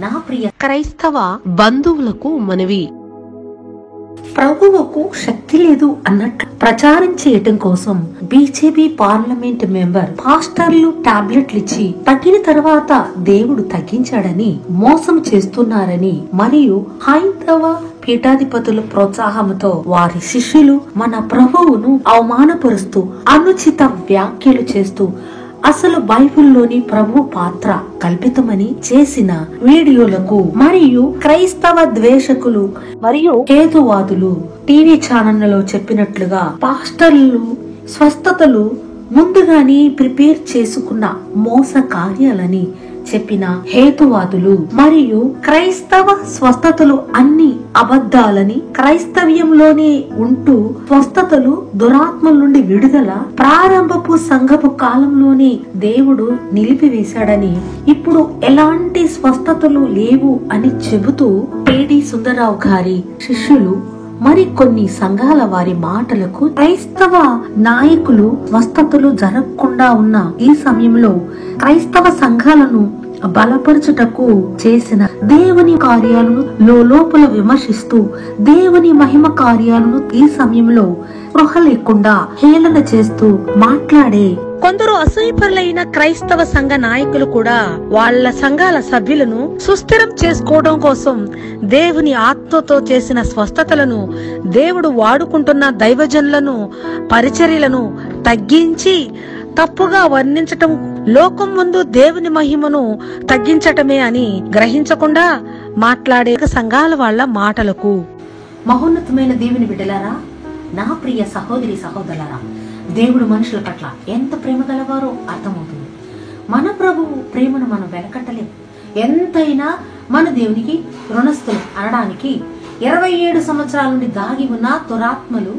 నా ప్రియ క్రైస్తవ బంధువులకు మనవి. ప్రభువుకు శక్తి లేదు అన్నట్టు ప్రచారం చేయటం కోసం బీజేపీ పార్లమెంట్ మెంబర్ పాస్టర్లు టాబ్లెట్లు ఇచ్చి తగ్గిన తర్వాత దేవుడు తగ్గించాడని మోసం చేస్తున్నారని మరియు హైందవ పీఠాధిపతుల ప్రోత్సాహంతో వారి శిష్యులు మన ప్రభువును అవమానపరుస్తూ అనుచిత వ్యాఖ్యలు చేస్తూ అసలు బైబిల్లోని ప్రభు పాత్ర కల్పితమని చేసిన వీడియోలకు మరియు క్రైస్తవ ద్వేషకులు మరియు హేతువాదులు టీవీ ఛానళ్లలో చెప్పినట్లుగా పాస్టర్లు స్వస్థతలు ముందుగానే ప్రిపేర్ చేసుకున్న మోస కార్యాలని చెప్పిన హేతువాదులు మరియు క్రైస్తవ స్వస్థతలు అన్ని అబద్ధాలని, క్రైస్తవ్యంలోనే ఉంటూ స్వస్థతలు దురాత్మల నుండి విడుదల ప్రారంభపు సంఘపు కాలంలోనే దేవుడు నిలిపివేశాడని, ఇప్పుడు ఎలాంటి స్వస్థతలు లేవు అని చెబుతూ పేడి సుందరరావు గారి శిష్యులు మరికొన్ని సంఘాల వారి మాటలకు క్రైస్తవ నాయకులు స్వస్థతలు జరగకుండా ఉన్న ఈ సమయంలో క్రైస్తవ సంఘాలను బలపరచుటకు చేసిన దేవుని కార్యాలను లోపల విమర్శిస్తూ దేవుని మహిమ కార్యాలను ఈ సమయంలో స్పృహ లేకుండా హేళన చేస్తూ మాట్లాడే కొందరు అసూయపరులైన క్రైస్తవ సంఘ నాయకులు కూడా వాళ్ళ సంఘాల సభ్యులను సుస్థిరం చేసుకోవడం కోసం దేవుని ఆత్మతో చేసిన స్వస్థతలను, దేవుడు వాడుకుంటున్న దైవజనులను పరిచర్యలను తగ్గించి తప్పుగా వర్ణించటం, లోకం ముందు దేవుని మహిమను తగ్గించటమే అని గ్రహించకుండా మాట్లాడే సంఘాల వాళ్ళ మాటలకు మహోన్నతమైన దేవుని బిడ్డలారా, నా ప్రియ సహోదరి సహోదరులారా, దేవుడు మనుషుల పట్ల ఎంత ప్రేమ గలవారో అర్థమవుతుంది. మన ప్రభువు ప్రేమను మనం వెనకట్టలేం. ఎంతైనా మన దేవునికి రుణస్థులు అనడానికి 27 సంవత్సరాల నుండి దాగి ఉన్న దురాత్మలు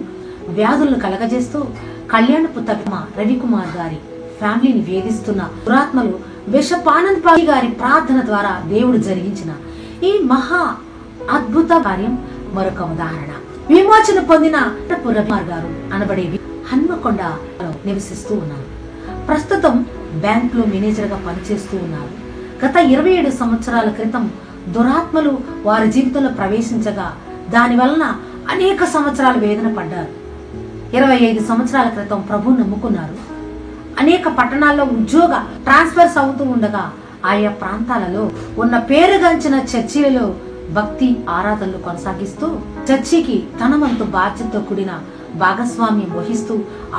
వ్యాధులను కలగజేస్తూ కళ్యాణపు తప్ప రవికుమార్ గారి ఫ్యామిలీని వేధిస్తున్న దురాత్మలు బిషప్ గారి ప్రార్థన ద్వారా దేవుడు జరిగించిన ఈ మహా అద్భుత కార్యం మరొక ఉదాహరణ. విమోచన పొందిన రవికుమార్ గారు అనబడే హన్మకొండలో నివసిస్తూ ఉన్నారు. ప్రస్తుతం బ్యాంక్ లో మేనేజర్ గా పనిచేస్తూ ఉన్నారు. గత 27 సంవత్సరాల క్రితం దురాత్మలు వారి జీవితంలో ప్రవేశించగా దాని వలన అనేక సంవత్సరాలు వేదన పడ్డారు. 25 సంవత్సరాల క్రితం ప్రభు నమ్ముకున్నారు. అనేక పట్టణాల్లో ఉద్యోగ ట్రాన్స్ఫర్స్ అవుతూ ఉండగా ఆయా ప్రాంతాలలో ఉన్న పేరుగాంచిన చర్చిలలో భక్తి ఆరాధనలు కొనసాగిస్తూ చర్చికి తన వంతు బాధ్యతతో కూడిన భాగస్వామ్యం వహిస్తూ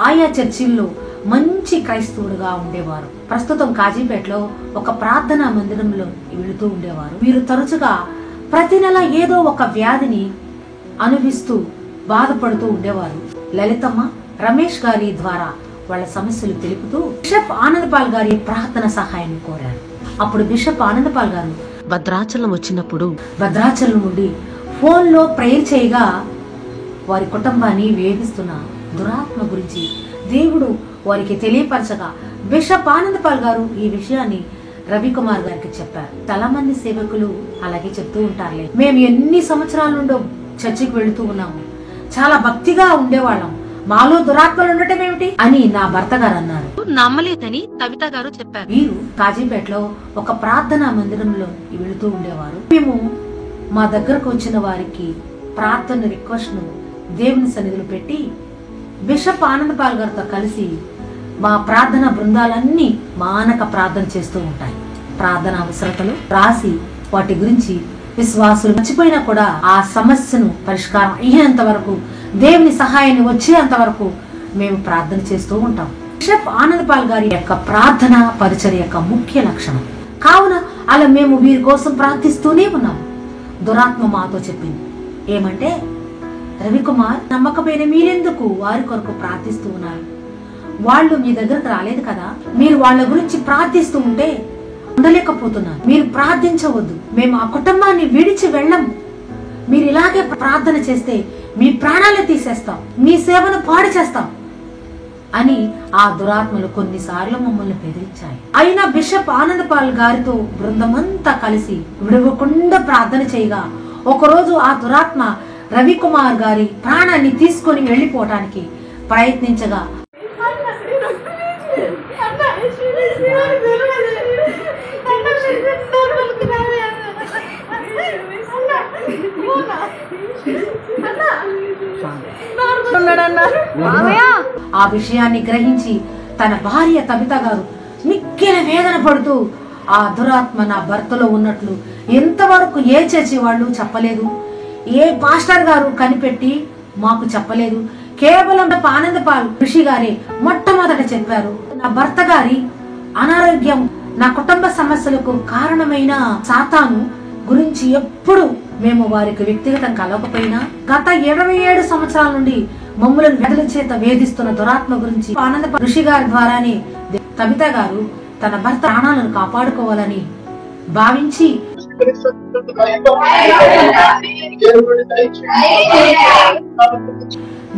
ఆయా చర్చిల్లో మంచి క్రైస్తవుడుగా ఉండేవారు. ప్రస్తుతం కాజీపేటలో ఒక ప్రార్థనా మందిరంలో వెళుతూ ఉండేవారు. వీరు తరచుగా ప్రతి నెల ఏదో ఒక వ్యాధిని అనుభవిస్తూ బాధపడుతూ ఉండేవారు. లలితమ్మ రమేష్ గారి ద్వారా వాళ్ళ సమస్యలు తెలుపుతూ బిషప్ ఆనందపాల్ గారి ప్రార్థన సహాయం కోరారు. అప్పుడు బిషప్ ఆనందపాల్ గారు భద్రాచలం వచ్చినప్పుడు భద్రాచలం నుండి ఫోన్ లో ప్రేయర్ చేయగా వారి కుటుంబాన్ని వేధిస్తున్న దురాత్మ గురించి దేవుడు వారికి తెలియపరచగా బిషప్ ఆనందపాల్ గారు ఈ విషయాన్ని రవికుమార్ గారికి చెప్పారు. చాలా మంది సేవకులు అలాగే చెప్తూ ఉంటారులే, మేము ఎన్ని సంవత్సరాల నుండో చర్చికి వెళుతూ ఉన్నాము, చాలా భక్తిగా ఉండేవాళ్ళం, మాలో దురాత్మలు ఉండటం ఏమిటి అని నా భర్త గారు అన్నారు. నమ్మలేదని కవిత గారు చెప్పారు. వీరు కాజీపేటలో ఒక ప్రార్థనా మందిరంలో వెళుతూ ఉండేవారు. మేము మా దగ్గరకు వచ్చిన వారికి ప్రార్థన రిక్వెస్ట్ ను దేవుని సన్నిధిలో పెట్టి బిషప్ ఆనందపాల్ గారితో కలిసి మా ప్రార్థన బృందాలన్నీ మానక ప్రార్థన చేస్తూ ఉంటాయి. ప్రార్థన అవసరతలు రాసి వాటి గురించి విశ్వాసులు మర్చిపోయినా కూడా ఆ సమస్యను పరిష్కారం అయ్యేంత వరకు, దేవుని సహాయాన్ని వచ్చేంత వరకు మేము ప్రార్థన చేస్తూ ఉంటాం. బిషప్ ఆనందపాల్ గారి యొక్క ప్రార్థన పరిచర్య యొక్క ముఖ్య లక్షణం కావున అలా మేము వీరి కోసం ప్రార్థిస్తూనే ఉన్నాం. దురాత్మ మాతో చెప్పింది ఏమంటే, రవికుమార్ నమ్మకపోయిన మీరెందుకు వారి కొరకు ప్రార్థిస్తూ ఉన్నారు? వాళ్ళు మీ దగ్గరకు రాలేదు కదా, మీరు వాళ్ళ గురించి ప్రార్థిస్తూ ఉంటే ఉండలేకపోతున్నారు. మీరు ప్రార్థించవద్దు, మేము ఆ కుటుంబాన్ని విడిచి వెళ్ళం. మీరు ఇలాగే ప్రార్థన చేస్తే మీ ప్రాణాలే తీసేస్తాం, మీ సేవను పాడు చేస్తాం అని ఆ దురాత్మలు కొన్నిసార్లు మమ్మల్ని బెదిరించాయి. అయినా బిషప్ ఆనందపాల్ గారితో బృందమంతా కలిసి విడవకుండా ప్రార్థన చేయగా ఒకరోజు ఆ దురాత్మ రవికుమార్ గారి ప్రాణాన్ని తీసుకొని వెళ్లిపోవటానికి ప్రయత్నించగా ఉన్నాడన్నా. ఆ విషయాన్ని గ్రహించి తన భార్య తబిత గారు మిక్కిలి వేదన పడుతూ ఆ దురాత్మ నా భర్తలో ఉన్నట్లు ఎంతవరకు ఏ చర్చి వాళ్ళు చెప్పలేదు, ఏ పాస్టర్ గారు కనిపెట్టి మాకు చెప్పలేదు. కేవలం ఆనందపాల్ ఋషి గారే మొట్టమొదట చెప్పారు. నా భర్త గారి అనారోగ్యం, నా కుటుంబ సమస్యలకు కారణమైన సాతాను గురించి ఎప్పుడు మేము వారికి వ్యక్తిగతం కలవకపోయినా గత 27 సంవత్సరాల నుండి మమ్ములను వ్యాధుల చేత వేధిస్తున్న దురాత్మ గురించి ఆనందపాల్ ఋషి గారి ద్వారానే కవిత గారు తన భర్త ప్రాణాలను కాపాడుకోవాలని భావించి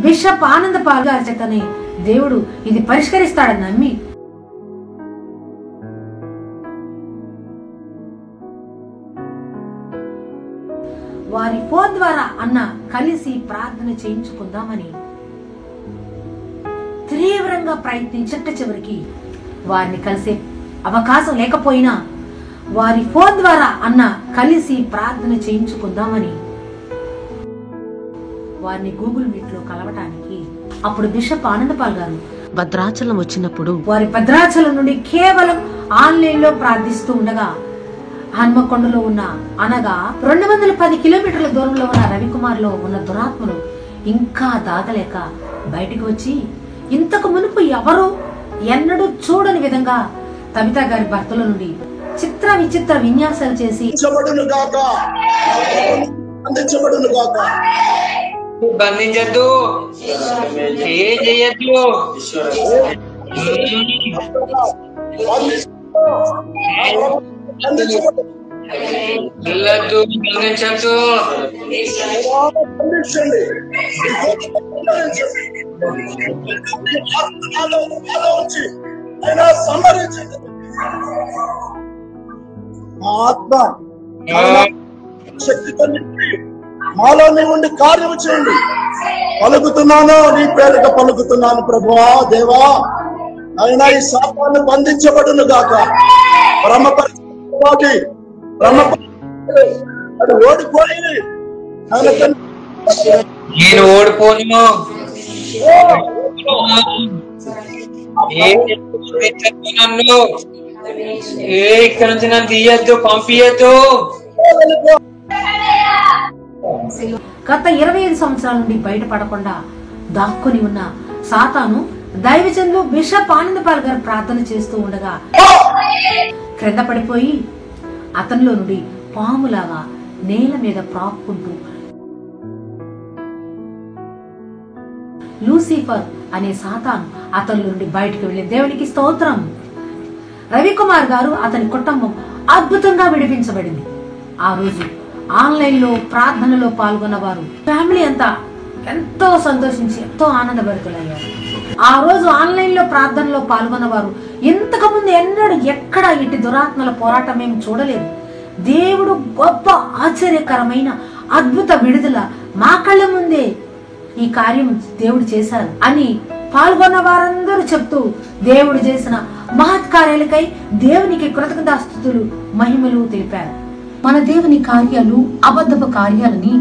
బిషప్ ఆనందపాల్ గారి చేతనే దేవుడు ఇది పరిష్కరిస్తాడని నమ్మి వారి ఫోన్ ద్వారా అన్న కలిసి ప్రార్థన చేయించుకుందామని తీవ్రంగా ప్రయత్నించట చివరికి వారిని కలిసే అవకాశం లేకపోయినా వారి ఫోన్ ద్వారా అన్న కలిసి ప్రార్థన చేయించుకుందామని వారిని గూగుల్ మీట్ లో కలవటానికి అప్పుడు బిషప్ ఆనందపాల్ గారు భద్రాచలం వచ్చినప్పుడు వారి భద్రాచలం నుండి కేవలం ఆన్లైన్ లో ప్రార్థిస్తూ ఉండగా హన్మకొండలో ఉన్న అనగా 210 కిలోమీటర్ల దూరంలో ఉన్న రవికుమార్ లో ఉన్న దురాత్మను ఇంకా దాగలేక బయటికి వచ్చి ఇంతకు మునుపు ఎవరు ఎన్నడూ చూడని విధంగా కవిత గారి భర్తల నుండి చిత్ర విచిత్ర విన్యాసాలు చేసి బంధించద్దు, ఏం చేయద్దు, వెళ్ళద్దు, బంధించద్దు, ఆత్మ శక్తితో నింపి మాలో నీ ఉండి కార్యము చేయండి. పలుకుతున్నాను, నీ పేరిట పలుకుతున్నాను ప్రభువా, దేవా. అయినా ఈ శాపాన్ని బంధించబడును గాక. బ్రహ్మపరి అది ఓడిపోయి నేను ఓడిపోను. నన్ను ఇక్కడ నుంచి నన్ను తీయద్దు, పంపియద్దు. గత 25 సంవత్సరాల నుండి బయటపడకుండా దాక్కుని ఉన్న సాతాను దైవజనులు బిషప్ ఆనందపాల్ గారు ప్రార్థన చేస్తూ ఉండగా క్రింద పడిపోయి అతనిలో నుండి పాములాగా నేల మీద ప్రాక్కుంటూ లూసిఫర్ అనే సాతాను అతని నుండి బయటకు వెళ్లి దేవునికి స్తోత్రం. రవికుమార్ గారు అతని కుటుంబం అద్భుతంగా విడిపించబడింది. ఆ రోజు ఆన్లైన్ లో ప్రార్థనలో పాల్గొన్న వారు ఫ్యామిలీ అంతా ఎంతో సంతోషించి ఎంతో ఆనందభరితులయ్యారు. ఆ రోజు ఆన్లైన్ లో ప్రార్థనలో పాల్గొన్న వారు ఇంతకు ముందు ఎన్నడూ ఎక్కడ ఇటు దురాత్మల పోరాటం మేము చూడలేదు. దేవుడు గొప్ప ఆశ్చర్యకరమైన అద్భుత విడుదల మా కళ్ళ ముందే ఈ కార్యం దేవుడు చేశారు అని పాల్గొన్న వారందరూ చెప్తూ దేవుడు చేసిన మహత్కార్యాలకై దేవునికి కృతజ్ఞతాస్తుతులు మహిమలు తెలిపారు. మన దేవుని కార్యాలు అబద్ధపు కార్యాలని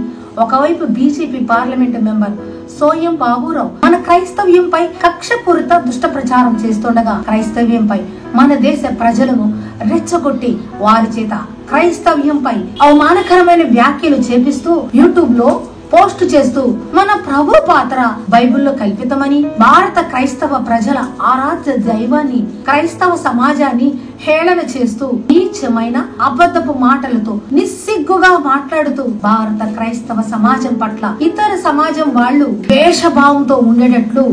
ఒకవైపు BJP parliament member Soyam Baburao మన క్రైస్తవ్యంపై కక్షపూరిత దుష్ట ప్రచారం చేస్తుండగా క్రైస్తవ్యంపై మన దేశ ప్రజలను రెచ్చగొట్టి వారి చేత క్రైస్తవ్యంపై అవమానకరమైన వ్యాఖ్యలు చేపిస్తూ యూట్యూబ్ లో పోస్ట్ చేస్తూ మన ప్రభు పాత్ర బైబిల్లో కల్పితమని భారత క్రైస్తవ ప్రజల ఆరాధ్య దైవాన్ని క్రైస్తవ సమాజాన్ని హేళన చేస్తూ నీచమైన అబద్ధపు మాటలతో నిస్సిగ్గుగా మాట్లాడుతూ భారత క్రైస్తవ సమాజం పట్ల ఇతర సమాజం వాళ్ళు ద్వేషభావంతో ఉండేటట్లు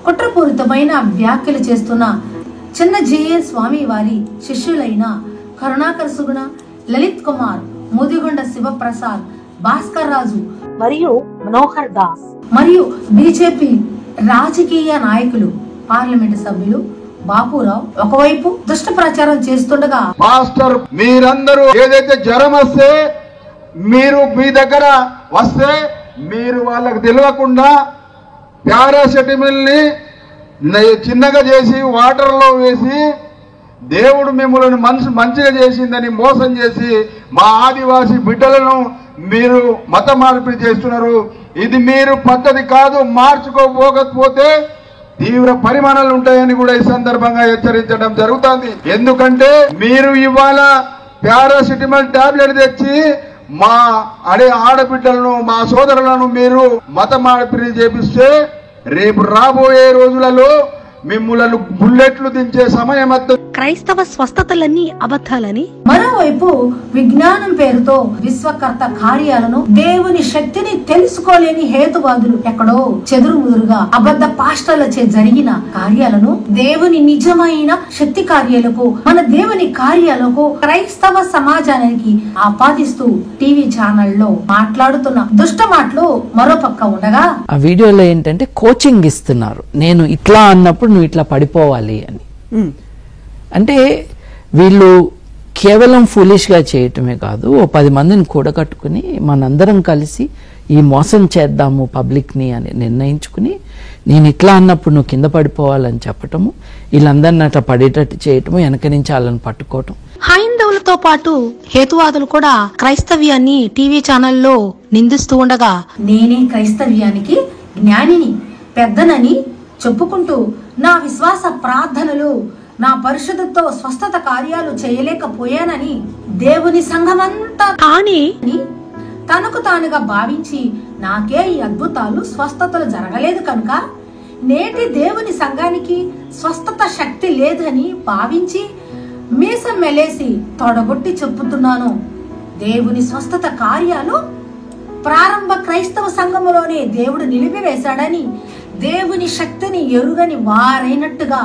కుట్రపూరితమైన వ్యాఖ్యలు చేస్తున్న చిన్న జేఏ స్వామి వారి శిష్యులైన కరుణాకర్ సుగుణ, లలిత్ కుమార్, ముదిగొండ శివప్రసాద్, భాస్కర్ రాజు మరియు మనోహర్ దాస్ మరియు బీజేపీ రాజకీయ నాయకులు పార్లమెంట్ సభ్యులు బాపురావు ఒకవైపు దుష్ట ప్రచారం చేస్తుండగా మాస్టర్ మీరందరూ ఏదైతే జ్వరం వస్తే మీరు మీ దగ్గర వస్తే మీరు వాళ్ళకి తెలియకుండా పారాసెటమాల్ ని చిన్నగా చేసి వాటర్ లో వేసి దేవుడు మిమ్మల్ని మంచిగా చేసిందని మోసం చేసి మా ఆదివాసీ బిడ్డలను మీరు మత మార్పిడి చేస్తున్నారు. ఇది మీరు పద్ధతి కాదు. మార్చుకోపోకపోతే తీవ్ర పరిమాణాలు ఉంటాయని కూడా ఈ సందర్భంగా హెచ్చరించడం జరుగుతుంది. ఎందుకంటే మీరు ఇవాళ పారాసిటమాల్ టాబ్లెట్ తెచ్చి మా ఆడబిడ్డలను, మా సోదరులను మీరు మత మార్పిడి చేపిస్తే రేపు రాబోయే రోజులలో మిమ్ములను బుల్లెట్లు దించే సమయం వస్తుంది. క్రైస్తవ స్వస్థతలన్నీ అబద్ధాలని, మరోవైపు విజ్ఞానం పేరుతో విశ్వకర్త కార్యాలను, దేవుని శక్తిని తెలుసుకోలేని హేతువాదులు ఎక్కడో చెదురుముదురుగా అబద్ధ పాస్టర్లచే జరిగిన కార్యాలను దేవుని నిజమైన శక్తి కార్యాలకు, మన దేవుని కార్యాలకు క్రైస్తవ సమాజానికి ఆపాదిస్తూ టీవీ ఛానల్లో మాట్లాడుతున్న దుష్ట మాటలు మరో పక్క ఉండగా, ఆ వీడియోలో ఏంటంటే కోచింగ్ ఇస్తున్నారు. నేను ఇట్లా అన్నప్పుడు నువ్వు ఇట్లా పడిపోవాలి అని. అంటే వీళ్ళు కేవలం ఫూలిష్గా చేయటమే కాదు, ఓ 10 మందిని కూడగట్టుకుని మనందరం కలిసి ఈ మోసం చేద్దాము పబ్లిక్ని అని నిర్ణయించుకుని, నేను ఇట్లా అన్నప్పుడు నువ్వు కింద పడిపోవాలని చెప్పటము, వీళ్ళందరినీ అట్లా పడేటట్టు చేయటము, వెనక నుంచి వాళ్ళని పట్టుకోవటం. హైందవులతో పాటు హేతువాదులు కూడా క్రైస్తవ్యాన్ని టీవీ ఛానల్లో నిందిస్తూ ఉండగా, నేనే క్రైస్తవ్యానికి జ్ఞానిని, పెద్దనని చెప్పుకుంటూ నా విశ్వాస ప్రార్థనలు, నా పరిశుద్ధతో స్వస్థత కార్యాలు చేయలేకపోయానని దేవుని సంఘమంతా కానీ తనకు తానుగా భావించి, నాకే ఈ అద్భుతాలు స్వస్థతలు జరగలేదు కనుక నేటి దేవుని సంఘానికి స్వస్థత శక్తి లేదని భావించి మీసం మెలేసి తొడగొట్టి చెప్పుతున్నాను. దేవుని స్వస్థత కార్యాలు ప్రారంభ క్రైస్తవ సంఘములోనే దేవుడు నిలిపివేశాడని, దేవుని శక్తిని ఎరుగని వారైనట్టుగా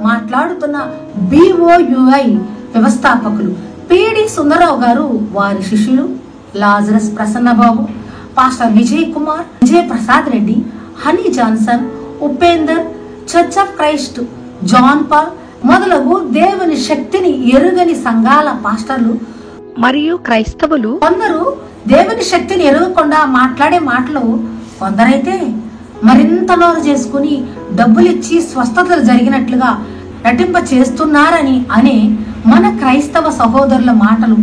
మాట్లాడుతున్న BOUI వ్యవస్థాపకులు పిడి సుందరరావు గారు, వారి శిష్యులు Lazarus Prasannababu, pastor Vijay Kumar, Vijay Prasad Reddy, Honey Johnson, Upender, church of Christ, John Paul మొదలగు దేవుని శక్తిని ఎరుగని సంఘాల పాస్టర్లు మరియు క్రైస్తవులు కొందరు దేవుని శక్తిని ఎరుగకుండా మాట్లాడే మాటలు, కొందరైతే మరింత నోరు చేసుకుని డబ్బులిచ్చి స్వస్థతలు జరిగినట్లుగా నటింప చేస్తున్నారని అనే మన క్రైస్తవ సహోదరుల మాటలు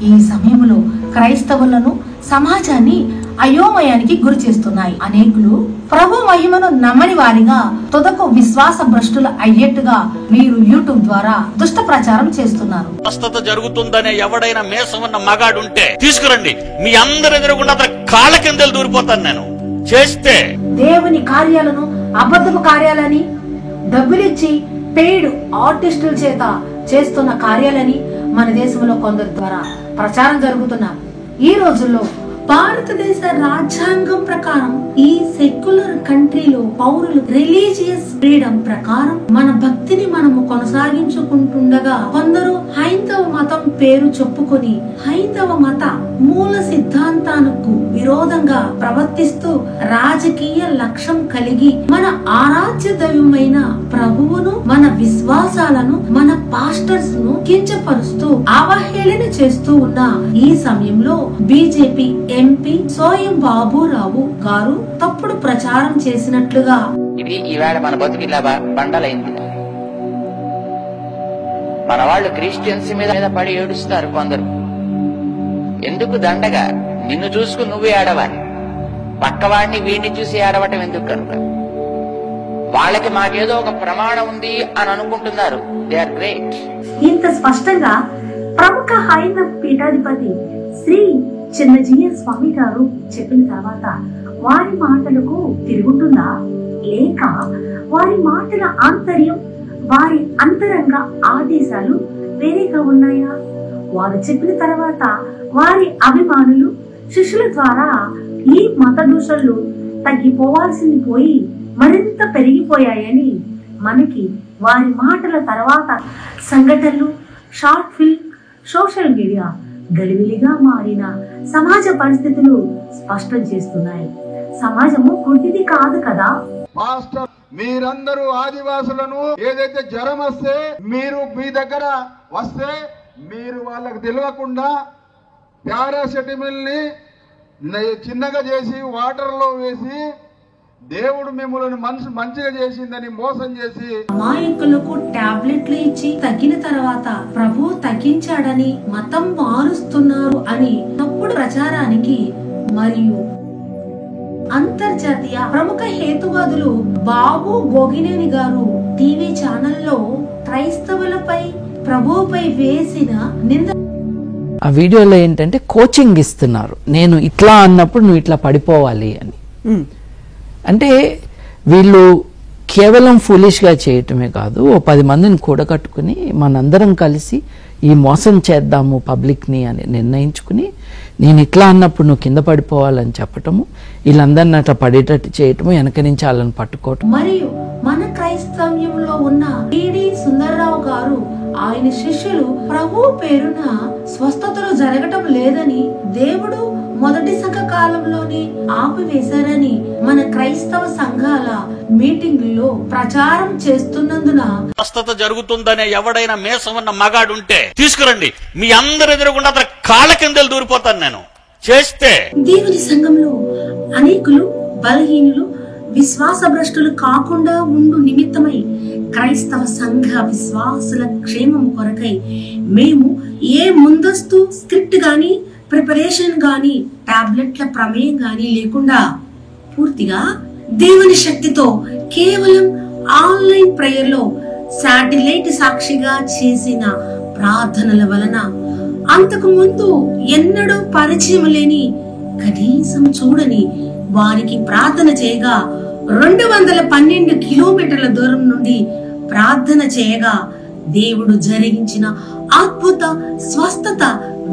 ఈ సమయంలో క్రైస్తవులను, సమాజాన్ని అయోమయానికి గురి చేస్తున్నాయి. అనేకులు ప్రభు మహిమను నమ్మని వారిగా తుదకు విశ్వాస భ్రష్టులు అయ్యేట్టుగా వీరు యూట్యూబ్ ద్వారా దుష్ట ప్రచారం చేస్తున్నారు. స్వస్థత జరుగుతుందనే ఎవడైనా మేసం ఉన్న మగాడుంటే తీసుకురండి, మీ అందరి ఎదురుగుండా అతని కాళ్ళ కిందలు దూరిపోతాను నేను. చేస్తే దేవుని కార్యాలను అబద్ధపు కార్యాలని, డబ్బులిచ్చి పెయిడ్ ఆర్టిస్టుల చేత చేస్తున్న కార్యాలని మన దేశంలో కొందరి ద్వారా ప్రచారం జరుగుతున్న ఈ రోజుల్లో భారతదేశ రాజ్యాంగం ప్రకారం ఈ సెక్యులర్ కంట్రీలో పౌరులు రిలీజియస్ ఫ్రీడమ్ ప్రకారం మన భక్తిని మనము కొనసాగించుకుంటుండగా, కొందరు హైందవ మతం పేరు చెప్పుకొని హైందవ మత మూల సిద్ధాంతాలకు విరోధంగా ప్రవర్తిస్తూ రాజకీయ లక్ష్యం కలిగి మన ఆరాధ్య దైవమైన ప్రభువును, మన విశ్వాసాలను, మన పాస్టర్స్ ను కించపరుస్తూ అవహేళన చేస్తూ ఉన్న ఈ సమయంలో బీజేపీ ఎంపీ సోయం బాబురావు గారు తప్పుడు ప్రచారం చేసినట్లుగా, ఇది ఈవేళ మన బతుకిలా బండలైంది. మన వాళ్ళు క్రిస్టియన్స్ మీద పడి ఏడుస్తారు కొందరు. ఎందుకు దండగా? నిన్ను చూసుకుని నువ్వే ఏడవాలి, పక్కవాడిని వీడిని చూసి ఏడవటం ఎందుకు? కనుక వాళ్ళకి మాకేదో ఒక ప్రమాణం ఉంది అని అనుకుంటున్నారు. They are great. ఇంత స్పష్టంగా ప్రముఖ హైందవ పీఠాధిపతి శ్రీ చిన్నజీయ స్వామి గారు చెప్పిన తర్వాత వారి మాటలకు తిరుగుతుందా, లేక వారి మాటల ఆంతర్యం, వారి అంతరంగ ఆదేశాలు వేరేగా ఉన్నాయా? వారు చెప్పిన తర్వాత వారి అభిమానులు, శిష్యుల ద్వారా ఈ మత దూషణలు తగ్గిపోవాల్సింది పోయి మరింత పెరిగిపోయాయని మనకి వారి మాటల తర్వాత సంఘటనలు, షార్ట్ ఫిల్మ్, సోషల్ మీడియా గలివిలిగా మారిన సమాజ పరిస్థితులు స్పష్టం చేస్తున్నాయి. సమాజము కొద్దిది కాదు కదా. మాస్టర్, మీరందరూ ఆదివాసులను ఏదైతే జ్వరం వస్తే మీరు మీ దగ్గర వస్తే మీరు వాళ్ళకు తెలియకుండా పారాసెటమాల్ ని చిన్నగా చేసి వాటర్ లో వేసి దేవుడు మిమ్మల్ని మంచిగా చేసిందని మోసం చేసి అమాయకులకు టాబ్లెట్లు ఇచ్చి తగ్గిన తర్వాత ప్రభు తగ్గించాడని మతం మారుస్తున్నారు అని తప్పుడు ప్రచారానికి మరియు అంతర్జాతీయ ప్రముఖ హేతువాదులు బాబు బోగినేని గారు టీవీ ఛానల్లో క్రైస్తవులపై ప్రభువుపై వేసిన నింద. ఆ వీడియోలో ఏంటంటే కోచింగ్ ఇస్తున్నారు, నేను ఇట్లా అన్నప్పుడు నువ్వు ఇట్లా పడిపోవాలి అని. అంటే వీళ్ళు కేవలం ఫూలిష్గా చేయటమే కాదు, ఓ 10 మందిని కూడగట్టుకుని మనందరం కలిసి ఈ మోసం చేద్దాము పబ్లిక్ని అని నిర్ణయించుకుని, నేను ఇట్లా అన్నప్పుడు నువ్వు కింద పడిపోవాలని చెప్పటము, వీళ్ళందరినీ అట్లా పడేటట్టు చేయటము, వెనక నుంచి వాళ్ళని పట్టుకోవటం. మరియు మన క్రైస్తవ్యంలో ఉన్న టిడి సుందర్రావు గారు ఆయన శిష్యులు ప్రభు పేరున స్వస్థతలు జరగటం లేదని దేవుడు మొదటి సంఘ కాలంలోనే ఆపివేశారని మన క్రైస్తవ సంఘాల మీటింగుల్లో ప్రచారం చేస్తున్నందున స్వస్థత జరుగుతుందనే ఎవడైనా మేసం ఉన్న మగాడుంటే తీసుకురండి, మీ అందరి ఎదురుగుండా అతని కాళ్ళ కిందలు దూరిపోతాను నేను చేస్తే. దేవుని సంఘంలో అనేకులు బలహీనులు విశ్వాస భ్రష్టులు కాకుండా ఉండు నిమిత్తమై క్రైస్తవ సంఘ విశ్వాసుల క్షేమం కొరకై మేము ఏ ముందస్తు స్క్రిప్ట్ గాని ప్రిపరేషన్ గాని టాబ్లెట్ల ప్రమేయం గాని లేకుండా పూర్తిగా దేవుని శక్తితో కేవలం ఆన్లైన్ ప్రేయర్ లో శాటిలైట్ సాక్షిగా చేసిన ప్రార్థనల వలన అంతకు ముందు ఎన్నడూ పరిచయం లేని కనీసం చూడని వారికి ప్రార్థన చేయగా 212 కిలోమీటర్ల దూరం నుండి ప్రార్థన చేయగా దేవుడు జరిగించిన అద్భుత స్వస్థత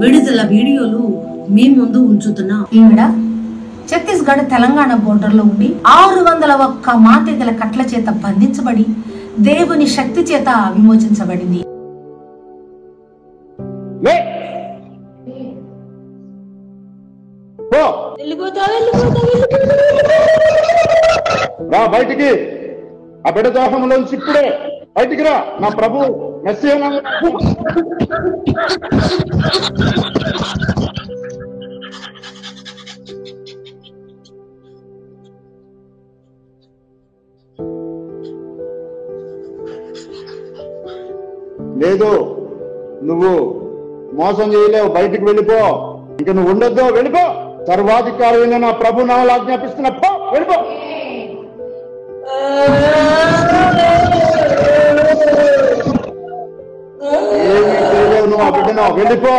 విడుదల వీడియోలు మీ ముందు ఉంచుతున్నాం. ఈవిడ ఛత్తీస్గఢ్ తెలంగాణ బోర్డర్ లో ఉండి 601 మాంత్రికుల కట్ల చేత బంధించబడి దేవుని శక్తి చేత విమోచించబడింది. రా బయటికి, ఆ బిడ్డ దోహంలోంచి ఇప్పుడే బయటికి రా, నా ప్రభు మెస్సీయా. లేదు, నువ్వు మోసం చేయలేవు, బయటికి వెళ్ళిపో, ఇంక నువ్వు ఉండొద్దు, వెళ్ళిపో. సర్వాధికారైన నా ప్రభు నామములో ఆజ్ఞాపిస్తున్నా, పో, వెళ్ళిపో. ఏమీ చేయలేవు నువ్వు, ఆ బిడ్డను, వెళ్ళిపో.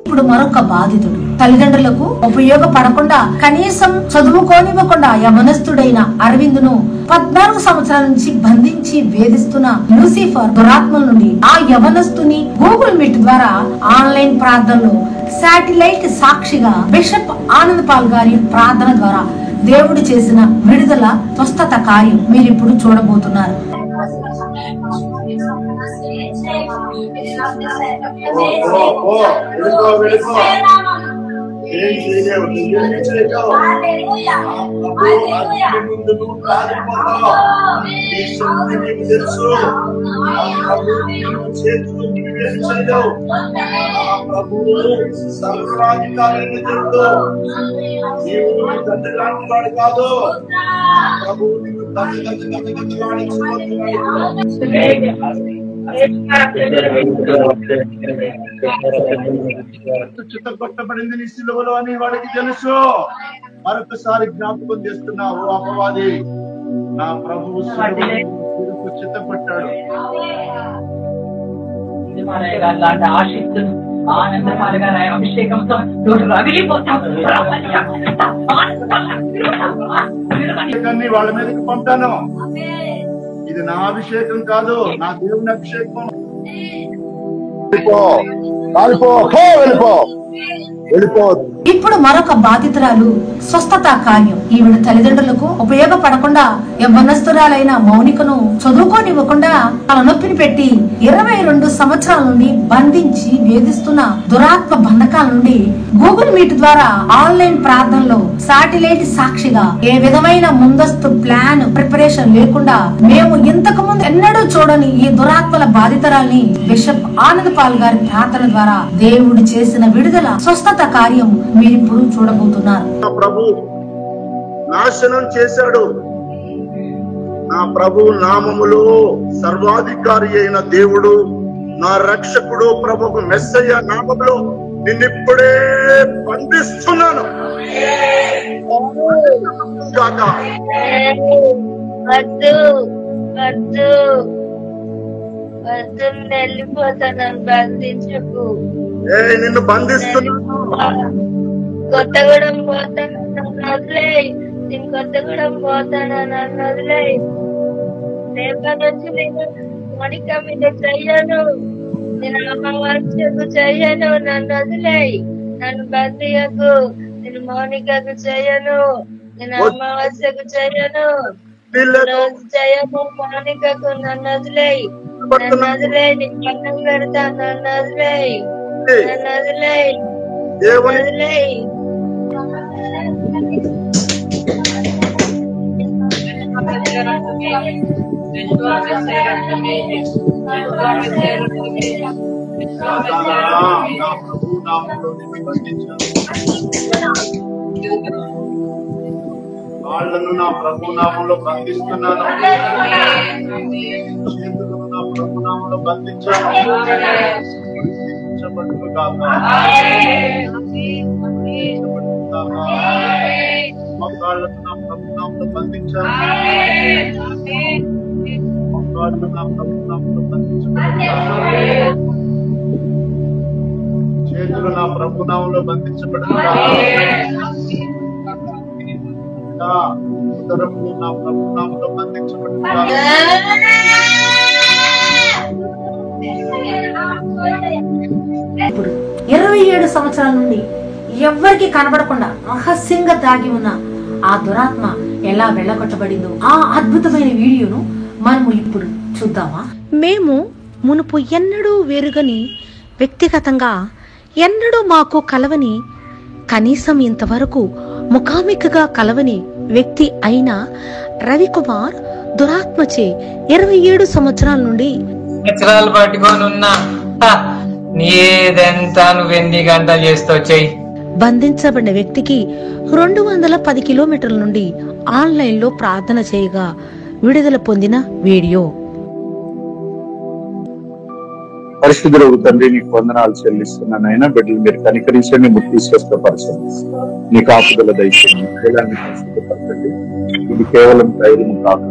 ఇప్పుడు మరొక బాధితుడు తల్లిదండ్రులకు ఉపయోగపడకుండా కనీసం చదువుకోనివ్వకుండా యవనస్తుడైన అరవింద్ను 14 సంవత్సరాల నుంచి బంధించి వేధిస్తున్న లూసిఫర్ దురాత్మల నుండి ఆ యవనస్తుని గూగుల్ మీట్ ద్వారా ఆన్లైన్ ప్రార్థనలో శాటిలైట్ సాక్షిగా బిషప్ ఆనంద్ పాల్ గారి ప్రార్థన ద్వారా దేవుడు చేసిన విడుదల స్వస్థత కార్యం మీరు ఇప్పుడు చూడబోతున్నారు. ఏం చేయలేవు, నువ్వేం చేయలేవు. ముందు నువ్వు కాలిపోతావు. నీ శక్తి నీకు తెలుసు. చేతులు నువ్వేం చేయలేవు. ప్రభు సర్వాధికారిని తెలుసు. నీవు తండ్రి లాంటి వాడు కాదు. ప్రభు నీకు తండ్రి చిత్తగొట్టబడింది నీ సిలువలో అని వాడికి తెలుసు. మరొకసారి జ్ఞాపకం చేస్తున్నావు, అపవాది నా ప్రభువు సిలువకు చిత్తపట్టాడు. అభిషేకాన్ని వాళ్ళ మీదకి పంపాను. ఇది నా అభిషేకం కాదు, నా దేవుని అభిషేకం. వెళ్ళిపో. ఇప్పుడు మరొక బాధితురాలు స్వస్థత కార్యం. ఈవిడ తల్లిదండ్రులకు ఉపయోగపడకుండా యవ్వనస్తురాలైన మౌనికను చదువుకోనివ్వకుండా తలనొప్పిని పెట్టి 22 సంవత్సరాల నుండి బంధించి వేధిస్తున్న దురాత్మ బంధకాల నుండి గూగుల్ మీట్ ద్వారా ఆన్లైన్ ప్రార్థనలో సాటిలైట్ సాక్షిగా ఏ విధమైన ముందస్తు ప్లాన్ ప్రిపరేషన్ లేకుండా మేము ఇంతకు ముందు ఎన్నడూ చూడని ఈ దురాత్మల బాధితురాల్ని బిషప్ ఆనంద్ పాల్ గారి ప్రార్థన ద్వారా దేవుడు చేసిన విడుదల స్వస్థత కార్యం మీరిప్పుడు చూడబోతున్నారు. ప్రభు నాశనం చేశాడు. నా ప్రభు నామములో సర్వాధికారి అయిన దేవుడు, నా రక్షకుడు ప్రభువు మెస్సయ్య నామములో నిన్నిప్పుడే బంధిస్తున్నాను. వెళ్ళిపోతాను, బంధించకు. నిన్ను బంధిస్తున్నాను. కొత్తగూడెం పోతాను, నన్ను వదిలేయ్. నేను కొత్తగూడెం పోతాను, నన్ను వదిలేయ్. రేపటి నుంచి నేను మోనిక మీద చెయ్యను, నేను అమావాస్యకు చెయ్యను, నన్ను వదిలేయ్. నన్ను బంధియకు. నేను మౌనికకు చెయ్యను, నేను అమావాస్యకు చెయ్యను, రోజు చెయ్యను. మౌనికకు నన్ను వదిలేయ్, నన్ను వదిలేయ్. నేను పన్నం పెడతాను, నన్ను వదిలేయ్, నన్ను వదిలేయ్, వదిలేయ్. వాళ్ళను నా ప్రభు నామంలో బంధిస్తున్నాను. చేతులను నా ప్రభు నామంలో బంధించాను. మోకాళ్ళను నా ప్రభు నామంలో బంధించాను. మోకాళ్ళు నా ప్రభు నామంలో బంధించబడుతున్నాను. చేతులు నా ప్రభు నామంలో బంధించబడుతున్నాను. ఉదరము నా ప్రభు నామంలో బంధించబడుతున్నాను. ఇప్పుడు 27 సంవత్సరాల నుండి ఎవ్వరికి కనబడకుండా రహస్యంగా దాగి ఉన్న ఆ దురాత్మ ఎలా వెళ్ళగొట్టబడిందో ఆ అద్భుతమైన వీడియోను మనము ఇప్పుడు చూద్దామా. మేము మునుపు ఎన్నడూ వేరుగని, వ్యక్తిగతంగా ఎన్నడూ మాకు కలవని, కనీసం ఇంతవరకు ముఖాముఖిగా కలవని వ్యక్తి అయిన రవికుమార్ దురాత్మచే 27 సంవత్సరాల నుండి సంవత్సరాలు పట్టుకొని ఉన్నా. నీదంతా నువ్వెన్ని గంటలు చేస్తావు చెయ్యి. బంధించబడిన వ్యక్తికి 210 కిలోమీటర్ల నుండి ఆన్లైన్ లో ప్రార్థన చేయగా విడుదల పొందిన వీడియో. పరిశుద్ధులకు తండ్రి నీకు వందనాలు చెల్లిస్తున్నాను. అయినా బిడ్డలు మీరు కనికరించండి, ముక్తి స్వస్థపరచండి, నీ కాపుదల దయచేయండి, శైలాన్ని పరిశుద్ధపరచండి. ఇది కేవలం ధైర్యం కాక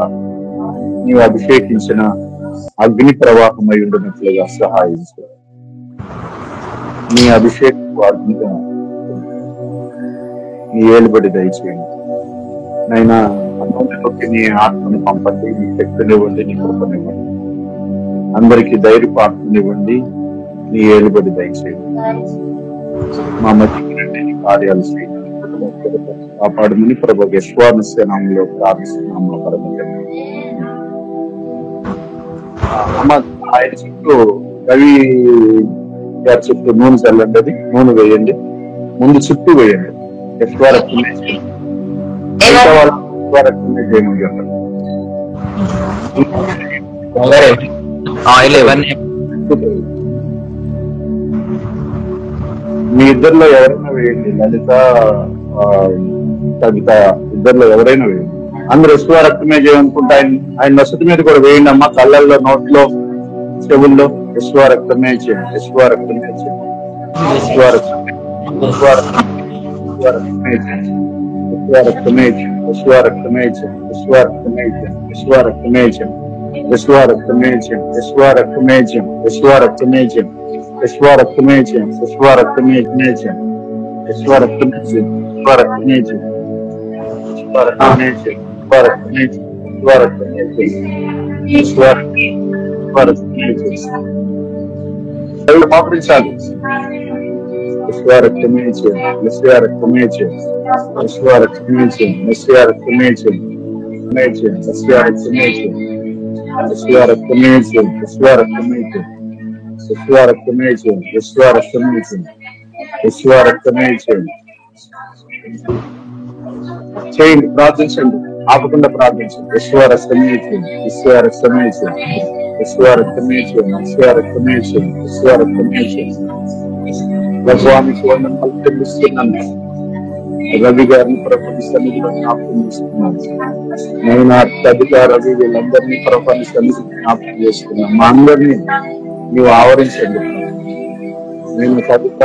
నీవు అభిషేకించిన అగ్ని ప్రవాహమై ఉండినట్లుగా సహాయించు. నీ అభిషేకం అగ్నిగా నీ ఏలుబడి దయచేయండి. నైనా అన్నంలోకి నీ ఆత్మను పంపండి, నీ శక్తినివ్వండి, నీ కృపనివ్వండి. అందరికీ ధైర్యపాత్రనివ్వండి, నీ ఏలుబడి దయచేయండి. మా మధ్య నీ కార్యాలు చేయండి, కాపాడమని ప్రభు యశ్వానస్య నామంలో ప్రార్థిస్తున్నాము. ఆయన చుట్టూ రవి గారి చుట్టూ నూనె చల్లండి, అది నూనె వేయండి. ముందు చుట్టూ వేయండి. యెషువా రక్తమే చేయండి. మిగతా వాళ్ళు యెషువా రక్తమే చేయమని చెప్పండి. మీ ఇద్దరిలో ఎవరైనా వేయండి. లలిత, కవిత ఇద్దరిలో ఎవరైనా వేయండి. అందరూ యెషువా రక్తమే చేయనుకుంటే ఆయన నొసటి మీద కూడా వేయండి అమ్మా. కళ్ళల్లో, నోట్లో, చెవుల్లో యెషువా రక్తమే చేయండి. యెషువా రక్తమే చేయండి. యెషువా రక్తమే చేయండి. యెషువా రక్తమే చేయండి. యెషువా రక్తమే చేయండి. యెషువా రక్తమే చేయండి. యెషువా రక్తమే చేయండి. యెషువా రక్తమే చేయండి. యెషువా రక్తమే చేయండి. యెషువా రక్తమే చేయండి. యెషువా రక్తమే చేయండి. యెషువా రక్తమే చేయండి. యెషువా రక్తమే చేయండి. యెషువా రక్తమే చేయండి. యెషువా రక్తమే చేయండి. యెషువా రక్తమే చేయండి. యెషువా రక్తమే చేయండి. యెషువా రక్తమే చేయండి. యెషువా రక్తమే చేయండి. మోకరించాలి. యెషువా రక్తమే చేయండి. యెషువా రక్తమే చేయండి. యెషువా రక్తమే చేయండి. యెషువా రక్తమే చేయండి. యెషువా రక్తమే చేయండి. యెషువా రక్తమే చేయండి. యెషువా రక్తమే చేయండి. యెషువా రక్తమే చేయండి. యెషువా రక్తమే చేయండి. యెషువా రక్తమే చేయండి. చేయండి, ప్రార్థించండి, ఆపకుండా ప్రార్థించండి. యెషువా రక్తమే చేయండి. యెషువా రక్తమే చేయండి. యెషువా రక్తమే చేయండి. యెషువా రక్తమే చేయండి. యెషువా రక్తమే చేయండి. ప్రభువానికి వందనాలు చెల్లిస్తున్నాను. రవి గారిని ప్రభుత్వ సన్నిధిలో జ్ఞాపకం చేస్తున్నాను. నేను కవిత, రవి వీళ్ళందరినీ ప్రభుత్వ సన్నిధిలో జ్ఞాపకం చేస్తున్నాను. మా అందరినీ నీవు ఆవరించండి. నేను కవిత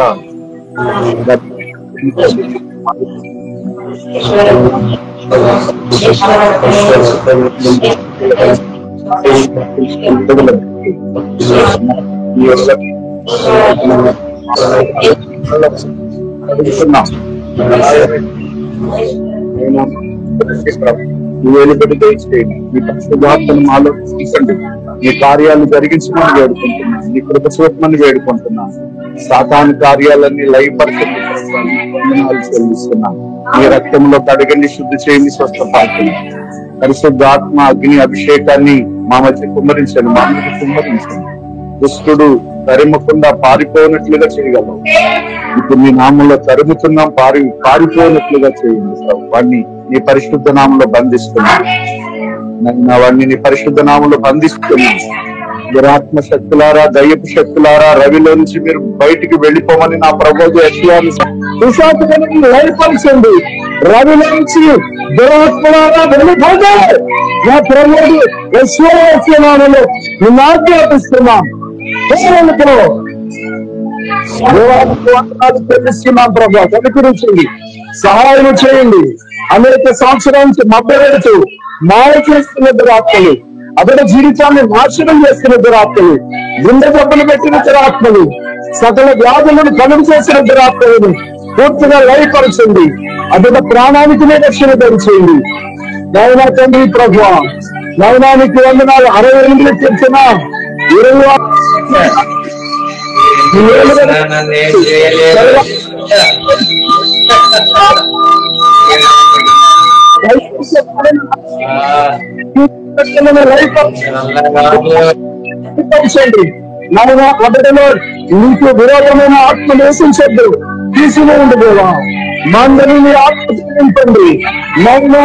మీ పరిశుద్ధాత్మను మాలో తీసుకోండి. మీ కార్యాలు జరిగించమని వేడుకుంటున్నాను. నీ కృప చూపమని వేడుకుంటున్నాను. సాతాను కార్యాలన్నీ లయపరచండి. చెల్లిస్తున్నాను. మీ రక్తంలో కడగండి, శుద్ధి చేయండి, స్వస్థపరచండి. పరిశుద్ధాత్మ అగ్ని అభిషేకాన్ని మా మధ్య కుమ్మరించండి. మా మధ్య కుమ్మరించండి. దుష్టుడు తరిమకుండా పారిపోయినట్లుగా చేయగలవు. ఇప్పుడు మీ నామంలో తరుముతున్నాం, పారిపోయినట్లుగా చేయండి. వాడిని నీ పరిశుద్ధ నామంలో బంధిస్తున్నాను. వాడిని నీ పరిశుద్ధ నామంలో బంధిస్తున్నాను. దురాత్మ శక్తులారా, దయ్యపు శక్తులారా, రవిలో నుంచి మీరు బయటికి వెళ్ళిపోమని నా ప్రభువు యెషువాని లయపరచండి. రవిలో నుంచి దురాత్మలారా వెళ్ళిపోతే నా ప్రభువు యెషువాలో నిన్ను ఆజ్ఞాపిస్తున్నాం. చెల్లిస్తున్నాం ప్రభు. కనుకరించండి, సహాయం చేయండి. అనేక సంవత్సరాల నుంచి మబ్బెడుతూ మాయ చేస్తున్న దురాత్మలు, అతడి జీవితాన్ని నాశనం చేస్తున్న దురాత్మలు, గుండె జబ్బులు పెట్టిన దురాత్మలు, సకల వ్యాధులను కలుగు చేసిన దురాత్మలను పూర్తిగా లయపరచండి. అతడి ప్రాణానికి రక్షణ ధరించండి. నైనా తండ్రి ప్రభు, నైనానికి వందనాలు. 68 చెప్పిన 20 నైనా మొదటిలో నీకు విరోధమైన ఆత్మ వేసించద్దు, తీసుకుని దేవా. మందరిని ఆత్మ నింపండి. నైనా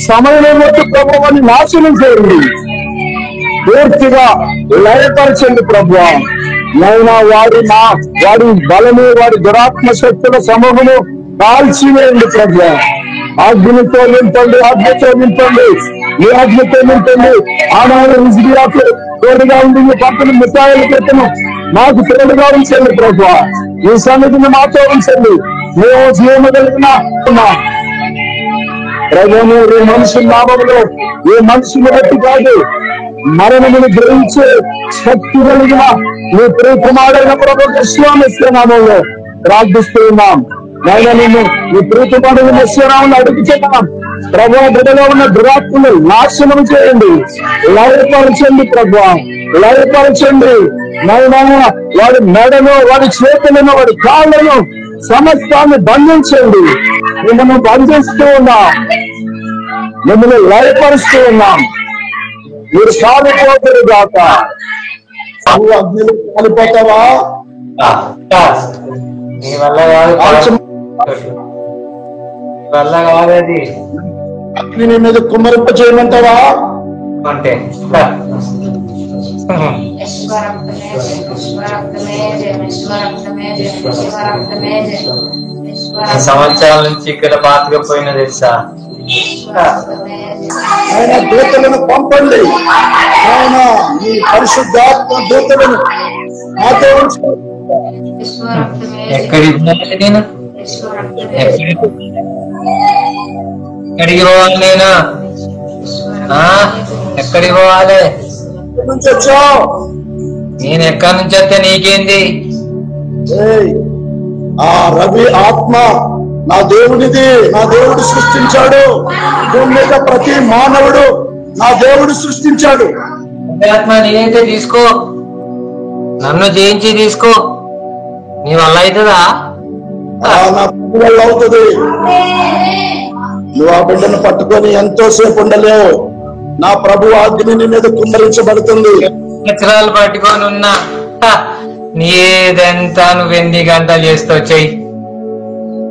సమయం ప్రభుత్వాన్ని నాశనం చేయండి. పూర్తిగా లయపరచండి ప్రభువా. నైనా వాడి బలము, వాడి దురాత్మ శక్తుల సమూహము కాల్చివేయండి ప్రభువా. ఆజ్ఞతో నింపండి, ఆజ్ఞతో నింపండి, ఈ ఆజ్ఞతో నింపండి. ఆనాడు హిజ్కియాకు తోడుగా ఉండి ఈ పక్కన మిసాయిల పెట్టను మాకు తోడుగా ఉంచండి ప్రభువా. ఈ సన్నిధిని మాతో ఉంచండి. మేము జీవము కలిగిన ప్రభువు ఈ మనుషుల నామములో, ఏ మనుషుని బట్టి కాదు, మరణమును గ్రహించే శక్తి కలిగిన నీ ప్రియకుమారుడైన ప్రభువు యేసు నామములో ప్రార్థిస్తూ ఉన్నాం. నాయన నిన్ను నీ ప్రియకుమారుడైన యేసు నామములో అడుగుతున్నాం. ప్రభువా, బిడ్డలో ఉన్న దురాత్మను నాశనం చేయండి, లయపరచండి ప్రభువా, లయపరచండి. నాయనా వాడి మెడను, వాడి చేతులను, వాడి కాళ్ళను సమస్తాన్ని బంధించండి. మిమ్మల్ని బంధిస్తూ ఉన్నాం, మిమ్మల్ని లయపరుస్తూ ఉన్నాం. మీరు కాలిపోతారు గాక. అగ్నిలో కాలిపోతావా? వల్ల కాదది అగ్ని మీద కుమ్మరింప చేయమంటావా? అంటే సంవత్సరాల నుంచి ఇక్కడ బాతకపోయినా తెలుసా? ఆయన దూతలను పంపండి, ఆయన మీ పరిశుద్ధాత్మ దూతలను నాతో ఉంచు. ఎక్కడికి నేను ఎక్కడికి పోవాలి? నేను ఎక్కడికి పోవాలి? నుంచి వచ్చావు? నేను ఎక్కడి నుంచి వస్తే నీకేంది? ఆ రవి ఆత్మ నా దేవుడిది, నా దేవుడు సృష్టించాడు. భూమి మీద ప్రతి మానవుడు నా దేవుడు సృష్టించాడు. ఆత్మ నేనైతే తీసుకో, నన్ను జయించి తీసుకో, నీ వల్ల అవుతుందా? నా ప్రభు వల్ల అవుతుంది. నువ్వు ఆ బిడ్డను పట్టుకొని ఎంతో సేపు ఉండలేవు. నా ప్రభు అగ్ని మీద కుమ్మరించబడుతుంది. సంవత్సరాలు పట్టుకొని ఉన్నా, నీదంతా నువ్వు ఎన్ని గంటలు చేస్తావు చెయ్యి.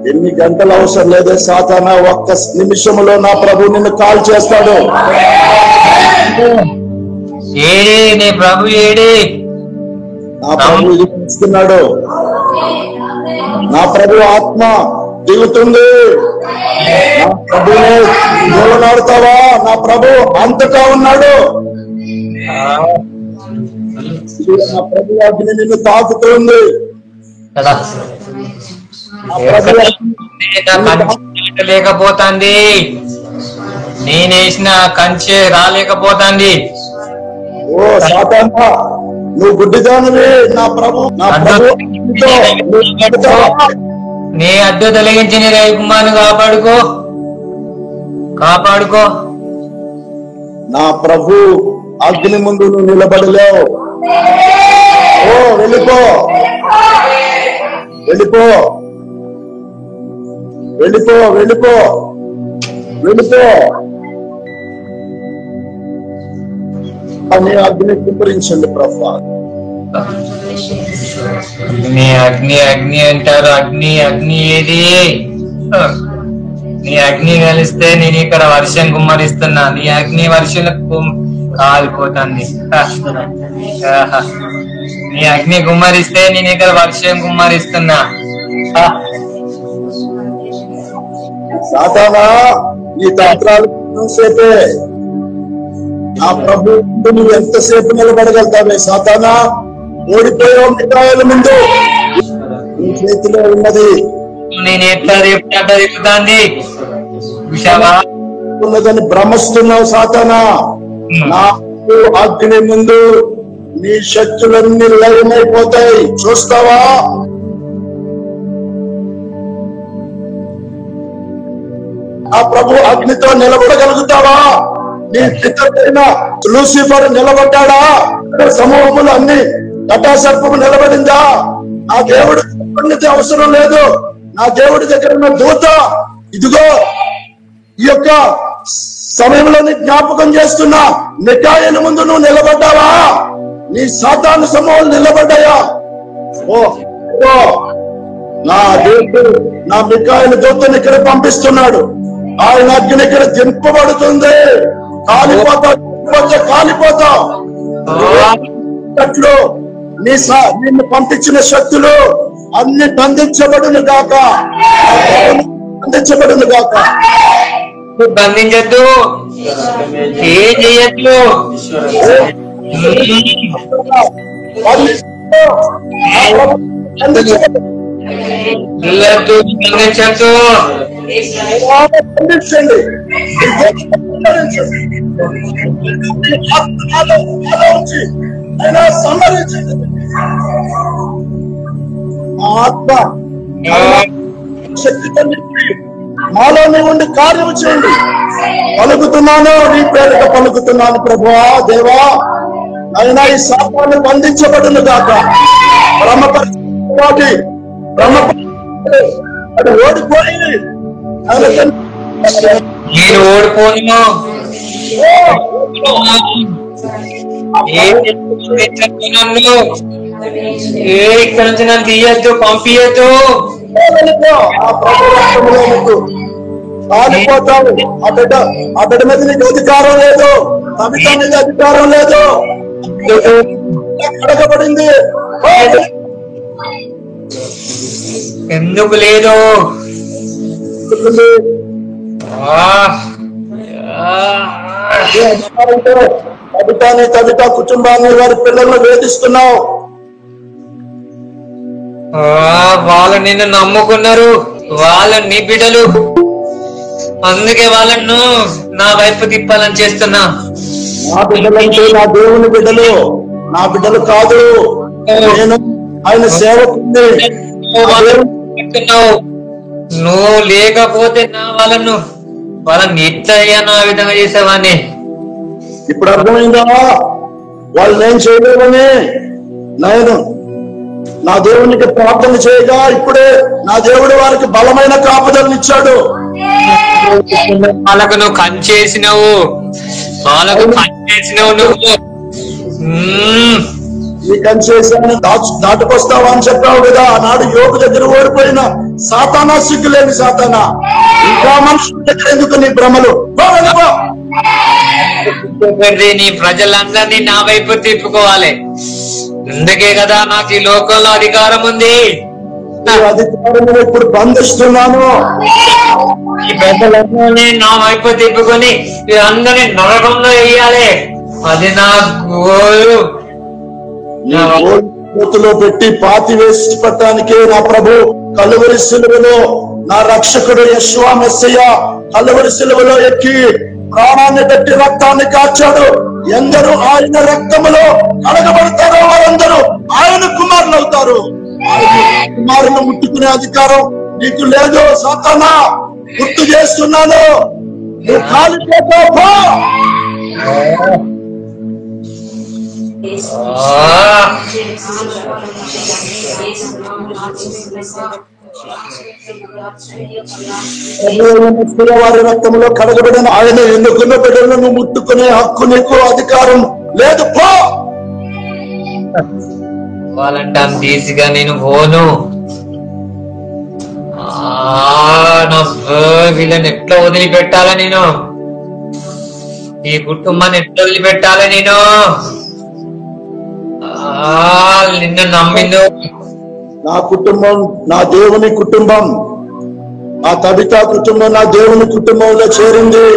ఎన్ని గంటలు అవసరం లేదే సాతానా, ఒక్క నిమిషంలో నా ప్రభు నిన్ను కాల్ చేస్తాడు. ఏడే నీ ప్రభు, ఏడే నా ప్రభు ఇది చేస్తున్నాడు. నా ప్రభు ఆత్మ దిగుతుంది. నా ప్రభునే దూలనాడుతావా? నా ప్రభు అంతటా ఉన్నాడు. నా ప్రభు అగ్ని నిన్ను తాకుతుంది. లేకపోతుంది, నేనేసిన కంచె రాలేకపోతుంది. ఓ సాతానా, నువ్వు గుడ్డిదానివి. నా ప్రభు నీ అడ్డు తొలగించి నీ రవికుమార్ని కాపాడుకో, కాపాడుకో. నా ప్రభు అగ్ని ముందు నువ్వు నిలబడలేవు. ఓ వెళ్ళిపో, వెళ్ళిపో, వెళ్ళిపో, వెళ్ళిపో, వెళ్ళిపో అని అగ్ని కుమ్మరించండి ప్రభు. అగ్ని అగ్ని అగ్ని అంటారు. అగ్ని అగ్ని ఏది? నీ అగ్ని కలిస్తే నేను ఇక్కడ వర్షం కుమ్మరిస్తున్నా. నీ అగ్ని వర్షం కాలిపోతుంది. నీ అగ్ని కుమ్మరిస్తే నేను ఇక్కడ వర్షం కుమ్మరిస్తున్నా. సాతానా, ఈ తంత్రాలు సేపే. నా ప్రభు నువ్వు ఎంతసేపు నిలబడగలుగుతావే సాతానా? ఓడిపోయావు మిఠాయిల ముందు. నీ చేతిలో ఉన్నది. నేను ఎట్లా రేపు తిప్పుతాంది ఉన్నదని భ్రమిస్తున్నావు సాతానా. నా అగ్ని ముందు నీ శక్తులన్నీ లయమైపోతాయి. చూస్తావా? ఆ ప్రభు అగ్నితో నిలబడగలుగుతావా? నీ పితరైన లూసిఫర్ నిలబడ్డా? సమూహములు అన్ని కటాసర్పము నిలబడిందా? నా దేవుడు అవసరం లేదు. నా దేవుడి దగ్గర ఉన్న దూత ఇదిగో ఈ యొక్క సమయంలో జ్ఞాపకం చేస్తున్నా. మిఠాయిల ముందు నువ్వు నిలబడ్డావా? నీ సాతాను సమూహాలు నిలబడ్డాయా? ఓ నా దేవుడు నా మిఠాయిల దూతను ఇక్కడ పంపిస్తున్నాడు. ఆయన అగ్ని ఇక్కడ దింపబడుతుంది. కాలిపోతావు, కాలిపోతావు. అట్లు నిన్ను పంపించిన శక్తులు అన్ని బంధించబడును గాక, బంధించబడును గాక. బంధించద్దు, ఏం చేయొద్దు. బంధించద్దు. బంధించండి. ఆత్మ శక్తితో మాలోనే ఉండి కార్యం చేయండి. పలుకుతున్నాను, నీ పేరిట పలుకుతున్నాను ప్రభువా, దేవా. అయినా ఈ శాపాన్ని బంధించబడును గాక. బ్రహ్మపరిచి అది ఓడిపోయి నేను ఓడిపోను. నన్ను ఇక్కడ నుంచి నన్ను తీయద్దు, పంపియద్దు. ఆ ప్రభు రక్తంలో నీకు కాలిపోతావు. ఆ బిడ్డ మీద నీకు అధికారం లేదు, కవిత మీద అధికారం లేదు, కడగబడింది. ఎందుకు లేదు? కవిత కుటుంబాన్ని వారి పిల్లలను వేధిస్తున్నావు. వాళ్ళు నిన్ను నమ్ముకున్నారు, వాళ్ళు నీ బిడ్డలు, అందుకే వాళ్ళను నా వైపు తిప్పాలని చేస్తున్నా. నా బిడ్డలంటే నా దేవుని బిడ్డలు, నా బిడ్డలు కాదు. నేను ఆయన సేవకుని. నువ్వు లేకపోతే నా వాళ్ళని ఎట్లా అయ్యాను ఆ విధంగా చేసేవాడిని. ఇప్పుడు అర్థమైందా? వాళ్ళు నేను చేయలేవని నేను నా దేవునికి ప్రార్థన చేయగా ఇప్పుడే నా దేవుడు వారికి బలమైన కాపుదలను ఇచ్చాడు. వాళ్ళకు నువ్వు కంచేసినావు, వాళ్ళకు కంచేసినావు నువ్వు. ఈ కంచేసాను దాటుకొస్తావా అని చెప్పావు కదా. ఆనాడు యోగు దగ్గర ఓడిపోయిన సాతానా, సిగ్గులేని సాతానా, ఇంకా మనుషుల దగ్గర ఎందుకు నీ భ్రమలు? నీ ప్రజలందరినీ నా వైపు తిప్పుకోవాలి. అందుకే కదా నాకు ఈ లోకంలో అధికారం ఉంది. అధికారం ఇప్పుడు బంధిస్తున్నాను. ఈ ప్రజలందరినీ నా వైపు తిప్పుకొని అందరినీ నరకంలో వేయాలి. అది నా గోలు. చేతిలో పెట్టి పాతి వేసి పట్టడానికే నా ప్రభు కలువరి సిలువలో నా రక్షకుడు యెషువా మెస్సయ్య కలువరి సిలువలో ఎక్కి ప్రాణాన్ని పెట్టి రక్తాన్ని కార్చాడు. ఎందరూ ఆయన రక్తములో కడగబడతారో వారందరూ ఆయన కుమారులు అవుతారు. ఆయన కుమారులను ముట్టుకునే అధికారం నీకు లేదు. సాతానా, గుర్తు చేస్తున్నాను, నువ్వు కాలిపోతావు. వారి రక్తంలో కడగబడిన ఆయన ఎన్నుకున్న బిడ్డలను ముట్టుకునే హక్కు నీకు అధికారం లేదు. పో. వాళ్ళంటాం తీసిగా నేను పోను. వీళ్ళని ఎట్లా వదిలిపెట్టాలా నేను? ఈ కుటుంబాన్ని ఎట్లా వదిలిపెట్టాలా నేను? నిన్ను నమ్మిందో నా కుటుంబం నా దేవుని కుటుంబం, ఆ కవిత కుటుంబం నా దేవుని కుటుంబంలో చేరింది.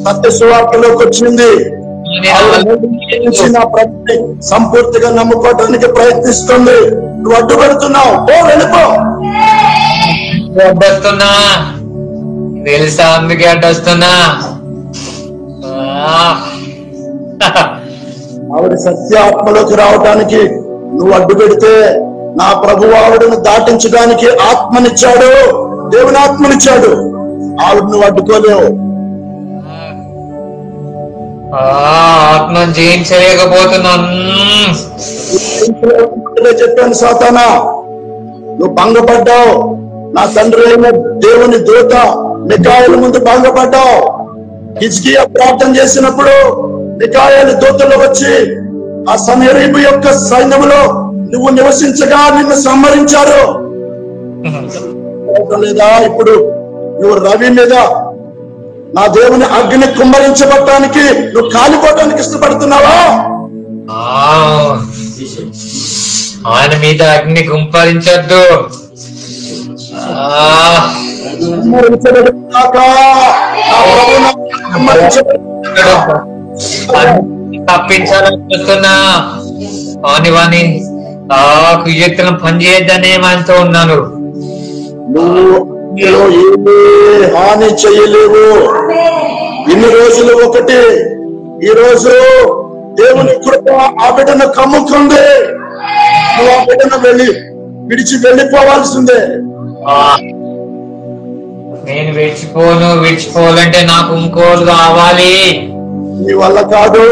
సత్య సువార్తలోకి వచ్చింది. నా ప్రభుని సంపూర్తిగా నమ్ముకోవడానికి ప్రయత్నిస్తుంది. నువ్వు అడ్డుపడుతున్నావు. వెళ్ళిపో. అడ్డొస్తున్నా తెలుసా? అందుకే అడ్డొస్తున్నా. ఆవిడ సత్యాత్మలోకి రావటానికి నువ్వు అడ్డు పెడితే నా ప్రభు ఆవిడను దాటించడానికి ఆత్మనిచ్చాడు, దేవుని ఆత్మనిచ్చాడు. ఆవిడ నువ్వు అడ్డుకోలేవు. ఆత్మ జయించలేకపోతున్నాను. చెప్పాను సాతానా, నువ్వు భంగపడ్డావు. నా తండ్రి అయిన దేవుని దూత మికాయేల ముందు భంగపడ్డావు. హిజ్కియా ప్రార్థన చేసినప్పుడు మికాయేలు దూతలు వచ్చి ఆ సన్హెరీబు యొక్క సైన్యంలో నువ్వు నివసించగా నిన్ను సంహరించారు. లేదా ఇప్పుడు నువ్వు రవి మీద నా దేవుని అగ్ని కుమ్మరించబడటానికి నువ్వు కాలిపోవటానికి ఇష్టపడుతున్నావా? ఆయన మీద అగ్ని కుమ్మరించద్దు. తప్పించాలని చూస్తున్నా. వాని వాని ఆ కుయ్యత్తులను పనిచేయద్దనే మనతో ఉన్నాను. ఏమీ హాని చేయలేవు. ఇన్ని రోజులు ఒకటి, ఈ రోజు దేవుని కృప ఆ బిడ్డను కమ్ముకుంది. నువ్వు ఆ బిడ్డను విడిచి వెళ్ళిపోవాల్సిందే. నేను విడిచిపోవాలంటే నాకు ఇంకోరు కావాలి. నీ వల్ల కాదు.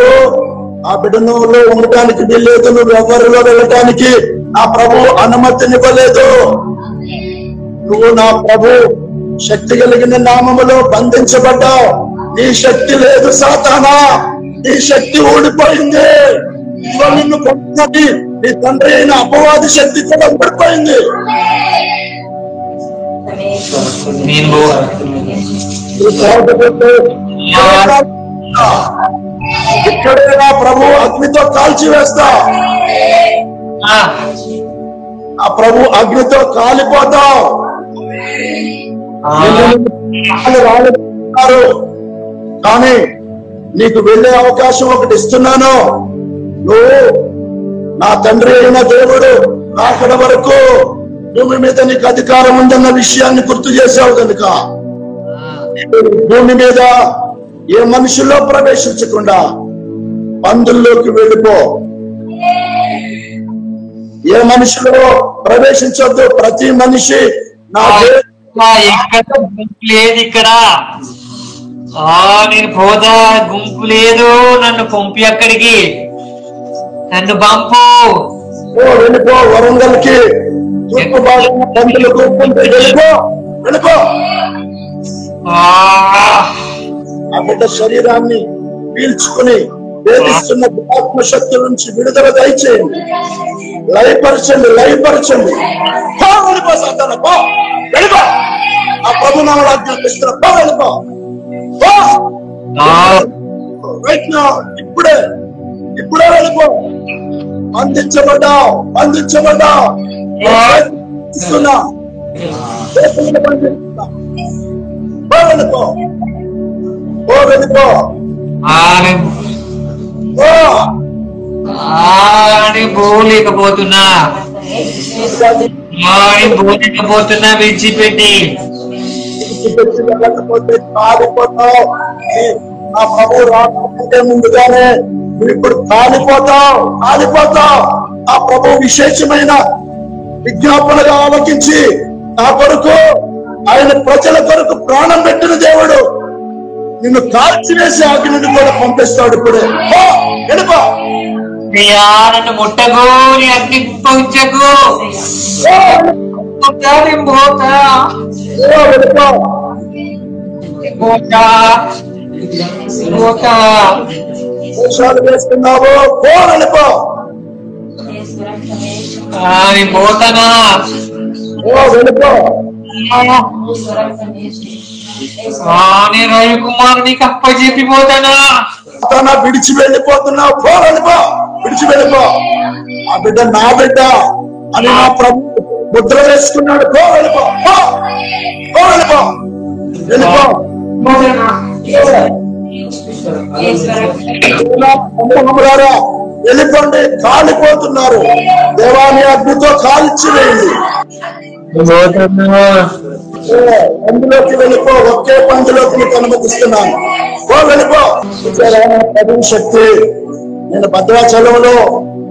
ఆ బిడ్డను ఉండటానికి వీల్లేదు. నువ్వు ఎవరిలో వెళ్ళటానికి నా ప్రభు అనుమతినివ్వలేదు. నువ్వు నా ప్రభు శక్తి కలిగిన నామములో బంధించబడ్డావు. నీ శక్తి లేదు సాతానా, నీ శక్తి ఊడిపోయింది. నిన్ను పొందినది నీ తండ్రి అయిన అపవాది శక్తి కూడా పడిపోయింది. ఇక్కడే నా ప్రభు అగ్నితో కాల్చివేస్తా. ఆ ప్రభు అగ్నితో కాలిపోతావు. కానీ నీకు వెళ్ళే అవకాశం ఒకటి ఇస్తున్నాను. నువ్వు నా తండ్రి అయిన దేవుడు అక్కడ వరకు భూమి మీద నీకు అధికారం ఉందన్న విషయాన్ని గుర్తు చేశావు కనుక భూమి మీద ఏ మనుషుల్లో ప్రవేశించకుండా పందుల్లోకి వెళ్ళిపో. ఏ మనిషిలో ప్రవేశించొద్దు. ప్రతి మనిషి నా గుంపు లేదు ఇక్కడ. నేను పోదా, గుంపు లేదు. నన్ను పంపి అక్కడికి, నన్ను పంపు. వెళ్ళిపో వరంగల్ కి. తూర్పు భాగం పందులు గుంపు వెళ్ళిపో, వెళ్ళిపో. ఆ బిడ్డ శరీరాన్ని పీల్చుకుని వేధిస్తున్న ఆత్మ శక్తుల నుంచి విడుదల దయచేయండి. లయపరచండి, లయపరచండి. వెళ్ళిపో సాతాను, పో, వెళ్ళిపో. ఆ ప్రభునామములో ఆజ్ఞాపిస్తున్న పో, వెళ్ళిపో. ఇప్పుడే ఇప్పుడే వెళ్ళిపో. బంధించబడ్డావు, బంధించబడ్డావు. వెళ్ళిపో, ఓ వెళ్ళిపో. పోలేకపోతున్నా, పోలేకపోతున్నా. విడిచిపెట్టి వెళ్ళకపోతే కాలిపోతావు. నా ప్రభు రాకుంటే ముందుగానే నువ్వు ఇప్పుడు కాలిపోతావు, కాలిపోతావు. ఆ ప్రభు విశేషమైన విజ్ఞాపనగా ఆలకించి నా కొరకు, ఆయన ప్రజల కొరకు ప్రాణం పెట్టిన దేవుడు నిన్ను కాల్చివేసి అగ్నిని కూడా పంపిస్తాడు. ఇప్పుడే వెళ్ళిపో. నన్ను ముట్టకు, నీ అగ్ని పంచకు. వేస్తున్నావు, వెళ్ళిపో. పోతానా, వెళ్ళిపో. రవికుమార్ నీకు అప్పచెప్పిపోతానా. విడిచి వెళ్ళిపోతున్నావు, పో, వెళ్ళిపో. విడిచి వెళ్ళిపో. ఆ బిడ్డ నా బిడ్డ అని నా ప్రభు ముద్ర వేసుకున్నాడు. పో, వెళ్ళిపో, పో, వెళ్ళిపో, వెళ్ళిపో. వెళ్ళిపోండి, కాలిపోతున్నారు. దేవాని అగ్నితో కాల్చివేయండి. అందులోకి వెళ్ళిపో. ఒకే పందులోకి నీకు అనుమతిస్తున్నాను. పో, వెళ్ళిపో. ప్రభు శక్తి. నేను భద్రాచలంలో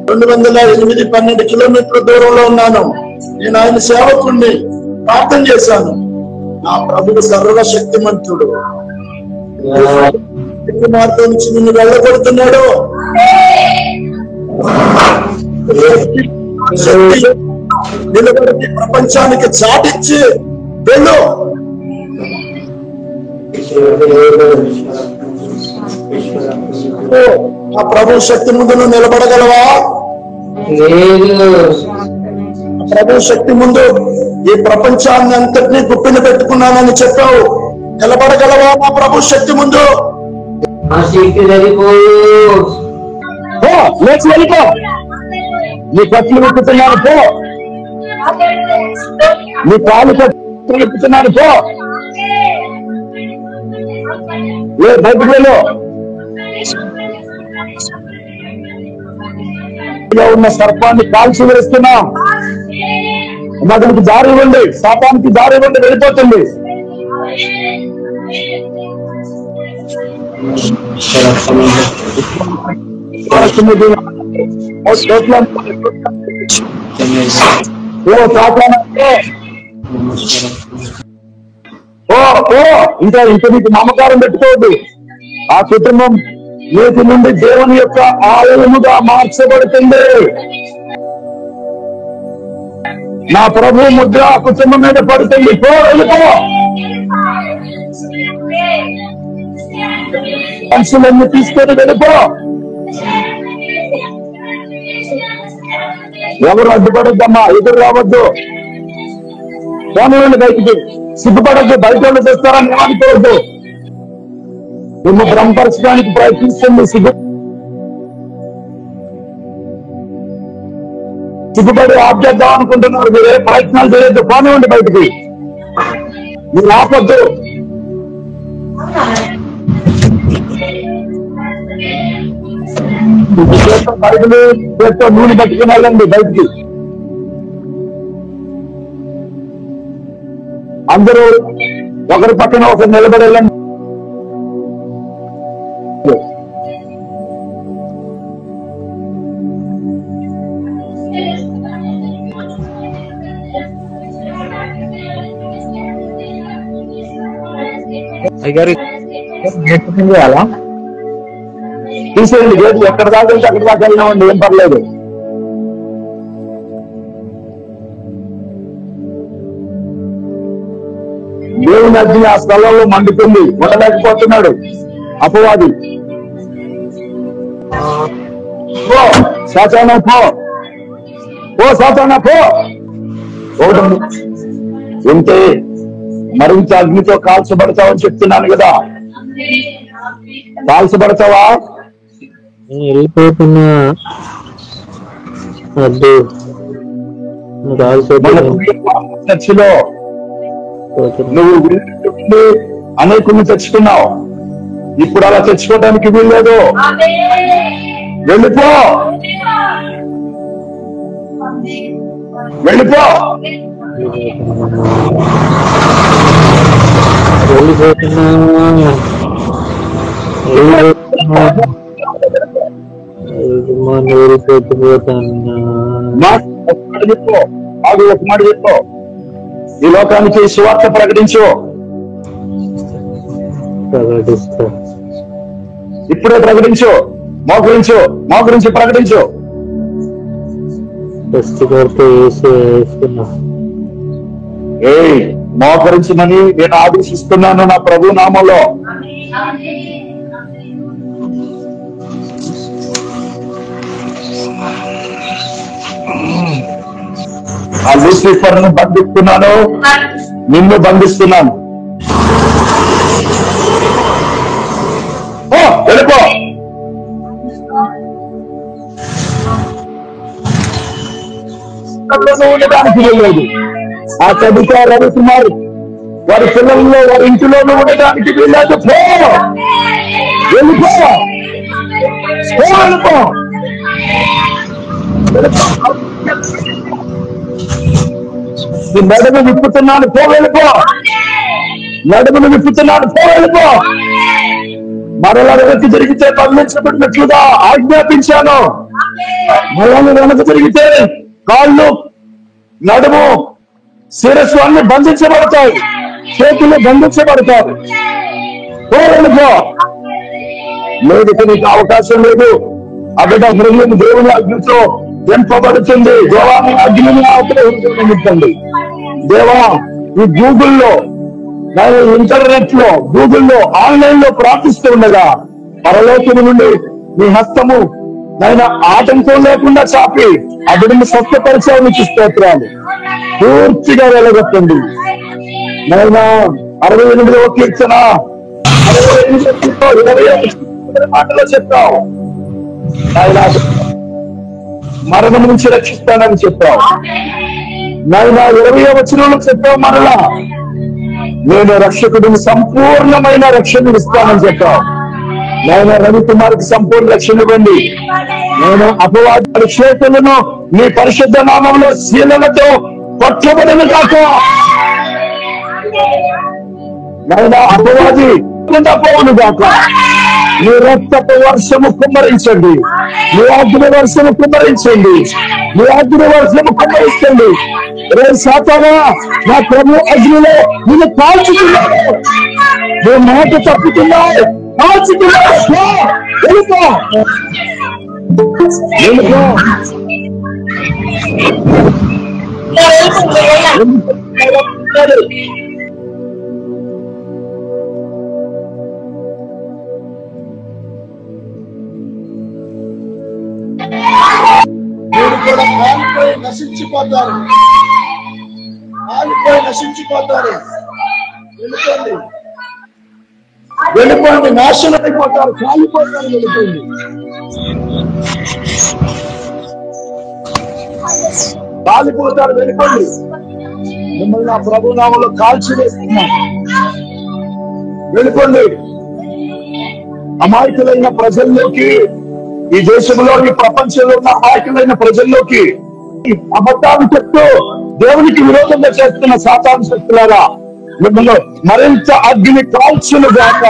208-12 కిలోమీటర్ల దూరంలో ఉన్నాను. నేను ఆయన సేవకుణ్ణి ప్రార్థన చేశాను. నా ప్రభువు సర్వశక్తిమంతుడు. మార్గం నుంచి నిన్ను వెళ్ళగొడుతున్నాడు. నిలబడి ప్రపంచానికి చాటించి వెళ్ళు. ఆ ప్రభు శక్తి ముందు నువ్వు నిలబడగలవా? ప్రభు శక్తి ముందు ఈ ప్రపంచాన్ని అంతటినీ గుప్పిన పెట్టుకున్నానని చెప్పావు. నిలబడగలవా నా ప్రభు శక్తి ముందు? లేచి వెళ్ళిపో. నీ కట్లు విప్పుతున్నాను, పో. నీ కాలు కట్లు విప్పుతున్నాను, పో. బయటకు వెళ్ళు. ఉన్న సర్పాన్ని కాల్చి వేస్తున్నా. అతనికి దారి ఇవ్వండి, శాపానికి దారి ఇవ్వండి, వెళ్ళిపోతుంది. ఇంకా నీకు మమకారం పెట్టుకోవద్దు. ఆ కుటుంబం నేటి నుండి దేవుని యొక్క ఆలయముగా మార్చబడుతుంది. నా ప్రభు ముద్ర ఆ కుటుంబం మీద పడుతుంది. పో, వెళ్ళిపో. మనుషులన్నీ తీసుకొని వెళ్ళిపో. ఎవరు అడ్డుపడద్దమ్మా, ఎదురు రావద్దు, పోనీ బయటికి. సిగ్గుపడద్దు, బయట వాళ్ళు చేస్తారని ఏమనుకోవద్దు. నిన్ను భ్రమపరచడానికి ప్రయత్నిస్తుంది సిగ్గుపడి ఆప్చేద్దాం అనుకుంటున్నారు. మీరు ఏ ప్రయత్నాలు చేయొద్దు, పోనివ్వండి బయటికి. మీరు ఆపొద్దు. బయటలు చేత్తో నూనె పట్టుకుని వెళ్ళండి బయటికి. అందరూ ఒకరి పక్కన ఒకరు నిలబడి వెళ్ళండి. చేయాలా తీసేయండి గేట్లు, ఎక్కడ దాకా వెళ్తే అక్కడ దాకా వెళ్ళినామండి, ఏం పర్లేదు. దేవుని అగ్ని ఆ స్థలంలో మండుతుంది, ఉండలేకపోతున్నాడు అపవాది. పో సాతానా పో, ఓ సాతానా పో. ఒకటి ఉంటే మరింత అగ్నితో కాల్చబడతావని చెప్తున్నాను కదా, కాల్చబడతావా? వెళ్ళిపోతున్నా చర్చిలో నువ్వు అనేకుల్ని తెచ్చుకున్నావు, ఇప్పుడు అలా తెచ్చుకోవడానికి వీల్లేదు. వెళ్ళిపో, వెళ్ళిపో. అది ఒక మాట చెప్పు, ఈ లోకానికి సువార్త ప్రకటించు. ఇప్పుడే ప్రకటించు, మోకరించు, మోకరించి ప్రకటించు. మోకరించమని నేను ఆదేశిస్తున్నాను నా ప్రభు నామంలో. ఆ లూసిఫర్ ను బంధిస్తున్నాను, నిన్ను బంధిస్తున్నాను. వెళ్ళిపో. ఉండడానికి వెళ్ళలేదు ఆ కవిత రవికుమార్, వారి పిల్లల్లో వారి ఇంటిలోనూ ఉండడానికి వీళ్ళదు. వెళ్ళిపో, వెళ్ళిపో. నడుము విప్పుతున్నాను, పో వెళ్ళిపో. నడుమును విప్పుతున్నాను, పో వెళ్ళిపో. మరలా వెనక్కి జరిగితే బంధించబడినట్లుగా ఆజ్ఞాపించాను. మరలా వెనక్కి జరిగితే కాళ్ళు, నడుము, శిరస్సు అన్ని బంధించబడతాయి, చేతులు బంధించబడతాయి. పో వెళ్ళిపో. లేదు, నీకు అవకాశం లేదు. ఆ బిడ్డ హృదయం దేవుని అగ్నితో నింపబడుతుంది. దేవాన్ని అగ్నిని ఆగ్రహించండి. దేవా, ఈ గూగుల్లో, ఇంటర్నెట్ లో, గూగుల్లో, ఆన్లైన్ లో ప్రార్థిస్తూ ఉండగా పరలోకము నుండి మీ హస్తము నాయన ఆటంకం లేకుండా చాపి ఆ బిడ్డను స్వస్థపరిచావు. నీకు స్తోత్రాలు. పూర్తిగా వెళ్ళగొట్టండి నాయన. 68వ కీర్తన 20 మాటలో చెప్పావు నాయన, మరణం నుంచి రక్షిస్తానని చెప్పావు నాయన. 20వ వచనంలో చెప్పావు, మరలా నేను రక్షకుడిని సంపూర్ణమైన రక్షణ ఇస్తానని చెప్పావు నాయన. రవికుమార్కి సంపూర్ణ రక్షణ ఇవ్వండి. నేను అపవాది చేతులను నీ పరిశుద్ధ నామంలో శీలలతో కొట్టబడిన కాక నాయన, అపవాది పోవను కాక. నీ రక్తపు వర్షము కుమ్మరించండి, నీ అగ్ని వర్షము కుమ్మరించండి, నీ అగ్ని వర్షము కుమ్మరించండి. రే సాతానా, నా ప్రభు అగ్నిలో నిన్ను కాల్చుతున్నాడు. నీ మాట తప్పుతున్నావు, కాల్చుతున్నావు. వెళ్ళిపో, వెళ్ళిపో. మీరు కూడా కాలిపోయి నశించిపోతారు, కాలిపోయి నశించిపోతారు. వెళ్ళిపోండి, వెళ్ళిపోండి, నాశనం అయిపోతారు, కాలిపోతారు. వెళ్ళిపోండి. కాలిపోతారు, వెళ్ళిపోండి. మిమ్మల్ని నా ప్రభు నామంలో కాల్చివేస్తున్నా. వెళ్ళిపోండి. అమాయకులైన ప్రజల్లోకి, ఈ దేశంలోని ప్రపంచంలో ఉన్న అమాయకులైన ప్రజల్లోకి అబద్ధాలు చెప్తూ దేవునికి విరోధంగా చేస్తున్న సాతాను శక్తులారా, మిమ్మల్ని మరింత అగ్ని కాల్చులు గాక.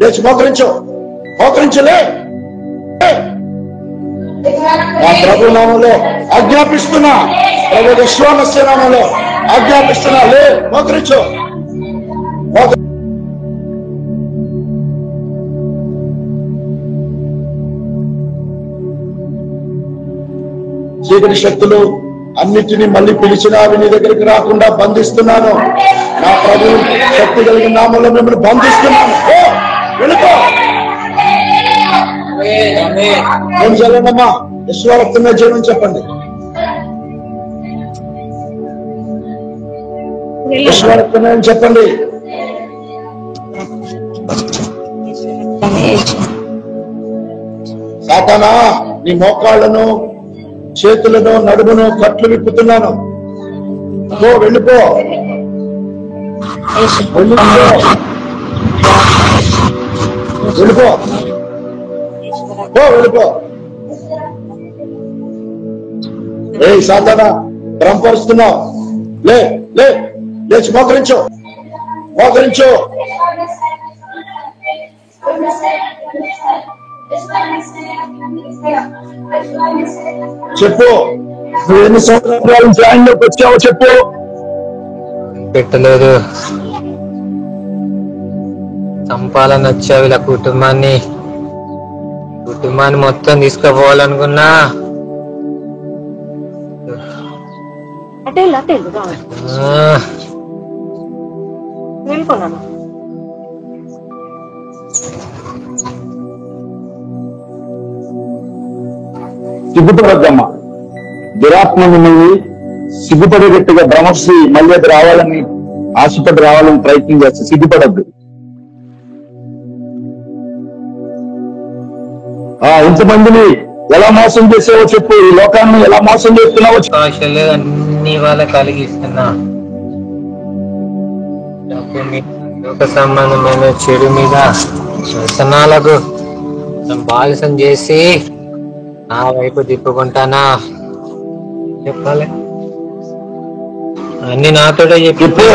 లేచి మోకరించు, మోకరించలే. నా ప్రభు నామంలో ఆజ్ఞాపిస్తున్నా, ప్రభు విశ్వామస్య నామంలో ఆజ్ఞాపిస్తున్నా, లే, మోకరించు. చీకటి శక్తులు అన్నిటినీ మళ్ళీ పిలిచినా అవి నీ దగ్గరికి రాకుండా బంధిస్తున్నాను. నా ప్రభు శక్తి కలిగిన నామంలో మిమ్మల్ని బంధిస్తున్నాను. వెళ్ళిపో. ఏం చేయాలమ్మా? విశ్వరక్తంగా జీవనం చెప్పండి. విశ్వరక్తంగా చెప్పండి. సాతానా, నీ మోకాళ్ళను, చేతులను, నడుమును కట్లు విప్పుతున్నాను. వెళ్ళిపో, వెళ్ళిపో, వెళ్ళిపో. ఏ సాతానా, భ్రమపరుస్తున్నావు. లే, లే, లేచి మోకరించు, మోకరించు. చెప్పు, నువ్వు ఎన్ని సంవత్సరాల జాయిన్లోకి వచ్చావో చెప్పు. పెట్టలేదు, చంపాలని వచ్చా వీళ్ళ కుటుంబాన్ని మొత్తం తీసుకుపోవాలనుకున్నా. సిగ్గుపడద్దమ్మా. దురాత్మ మిమ్మల్ని సిగ్గుపడేటట్టుగా భ్రమర్సి మళ్ళీ అది రావాలని ఆశపడి రావాలని ప్రయత్నం చేస్తే సిగ్గుపడద్దు. ఇంతమందిని ఎలా మోసం చేసావో చెప్పు. ఈ లోకాన్ని ఎలా మోసం చేస్తున్నావో ఆశలు అన్ని వాళ్ళ కలిగిస్తున్నా. లోక సంబంధమైన చెడు మీద వ్యసనాలకు బాలసం చేసి నా వైపు తిప్పుకుంటానా? చెప్పాలి, అన్ని నాతోటే చెప్పు.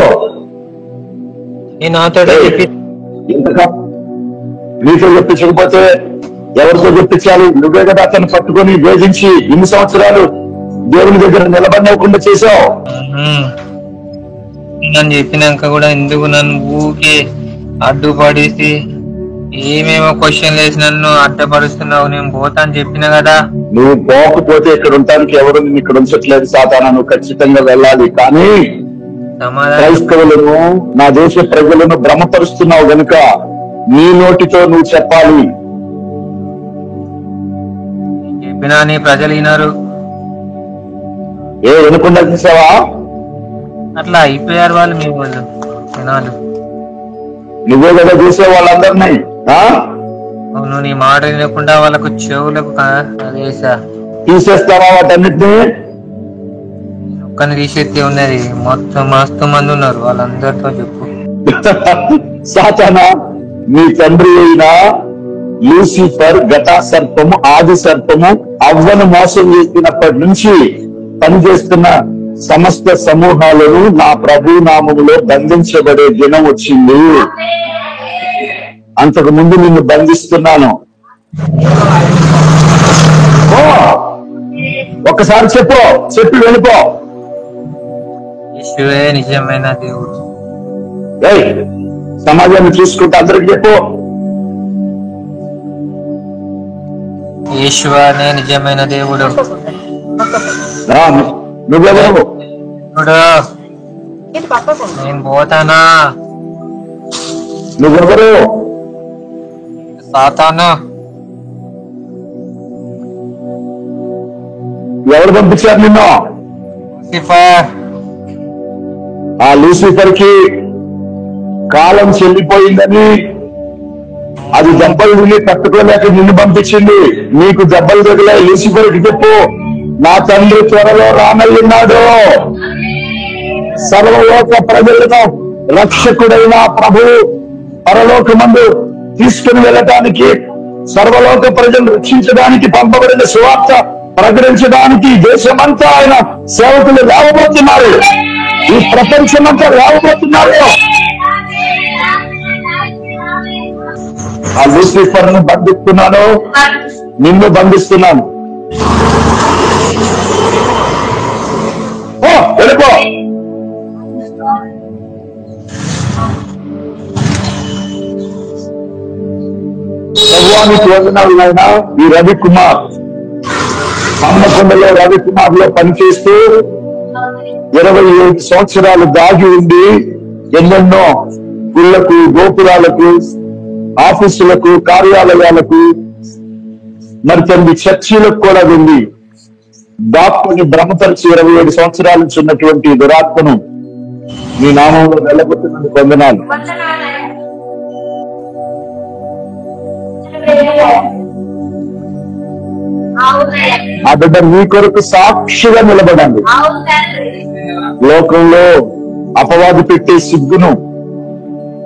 నాతోటే చెప్పి నీతో చెప్పించకపోతే ఎవరితో చెప్పించాలి? నువ్వే కదా అతను పట్టుకొని వేధించి ఇన్ని సంవత్సరాలు దేవుని దగ్గర నిలబడకుండా చేశావు. నన్ను చెప్పినాక కూడా ఎందుకు నన్ను ఊకే అడ్డుపడేసి ఏమేమో క్వశ్చన్ వేసి నన్ను అడ్డపరుస్తున్నావు? నేను పోతా అని చెప్పిన కదా. నువ్వు పోకపోతే ఇక్కడ ఉండటానికి ఎవరు నిన్ను ఇక్కడ ఉంచట్లేదు సాతానా. నువ్వు ఖచ్చితంగా వెళ్ళాలి. కానీ క్రైస్తవులను, నా దేశ ప్రజలను భ్రమపరుస్తున్నావు గనుక నీ నోటితో నువ్వు చెప్పాలి. చెప్పినా నీ ప్రజలు వినరు. వినకుండా చూసావా? అట్లా అయిపోయారు వాళ్ళు, మీ వాళ్ళు వినాలి. నువ్వే కదా చూసే వాళ్ళందరినీ. అవును, నీ మాట వినకుండా వాళ్ళకు చెవులకు అదేసా తీసేస్తావా వాటన్నిటినీ? ఒక్కని తీసేస్తే ఉన్నది, మొత్తం మస్తు మంది ఉన్నారు, వాళ్ళందరితో చెప్పు. సాతానా, నీ తండ్రి అయిన లూసిఫర్, ఘటా సర్పము, ఆది సర్పము అవ్వను మోసం చేసినప్పటి నుంచి పనిచేస్తున్న సమస్త సమూహాలను నా ప్రభు నామములో బంధించబడే దినం వచ్చింది. అంతకు ముందు నిన్ను బంధిస్తున్నాను. ఒక్కసారి చెప్పి వెళ్ళిపో. యేసువే నిజమైన దేవుడు. సమాజాన్ని చూసుకుంటే అందరికి చెప్పు. యేసువే నిజమైన దేవుడు. నువ్వెవరు? నేను పోతానా? నువ్వెవరు? సాతాను. ఎవరు పంపించారు నిన్ను? ఆ లూసిఫర్ కి కాలం చెల్లిపోయిందని అది దెబ్బలు తిని తట్టుకోలేక నిన్ను పంపించింది. నీకు దెబ్బలు తగిలే లూసిఫర్ కి చెప్పు, నా తండ్రి త్వరలో రానయ్యున్నాడు. సర్వలోక ప్రజలను రక్షకుడైన ప్రభు పరలోకమందు తీసుకుని వెళ్ళటానికి, సర్వలోక ప్రజలు రక్షించడానికి పంపబడిన సువార్త ప్రకటించడానికి దేశమంతా ఆయన సేవకులు లేవబోతున్నారు. ఈ ప్రపంచమంతా లేవబోతున్నారు. ఆ లూసిఫర్ ను బంధిస్తున్నాను, నిన్ను బంధిస్తున్నాను. వెళ్ళిపో. ప్రభువానికి వందనాలు నాయన. ఈ రవికుమార్ హన్మకొండలో రవికుమార్ లో పనిచేస్తూ 27 సంవత్సరాలు దాగి ఉండి ఎన్నెన్నో గుళ్లకు, గోపురాలకు, ఆఫీసులకు, కార్యాలయాలకు, మరి తండ్రి చర్చిలకు కూడా వెళ్ళి దాక్కుని భ్రమపరిచి 27 సంవత్సరాల నుంచి ఉన్నటువంటి దురాత్మను మీ నామంలో వెళ్ళగొట్టినందుకు వందనాలు. ఆ బిడ్డ మీ కొరకు సాక్షిగా నిలబడండి. లోకంలో అపవాది పెట్టే సిగ్గును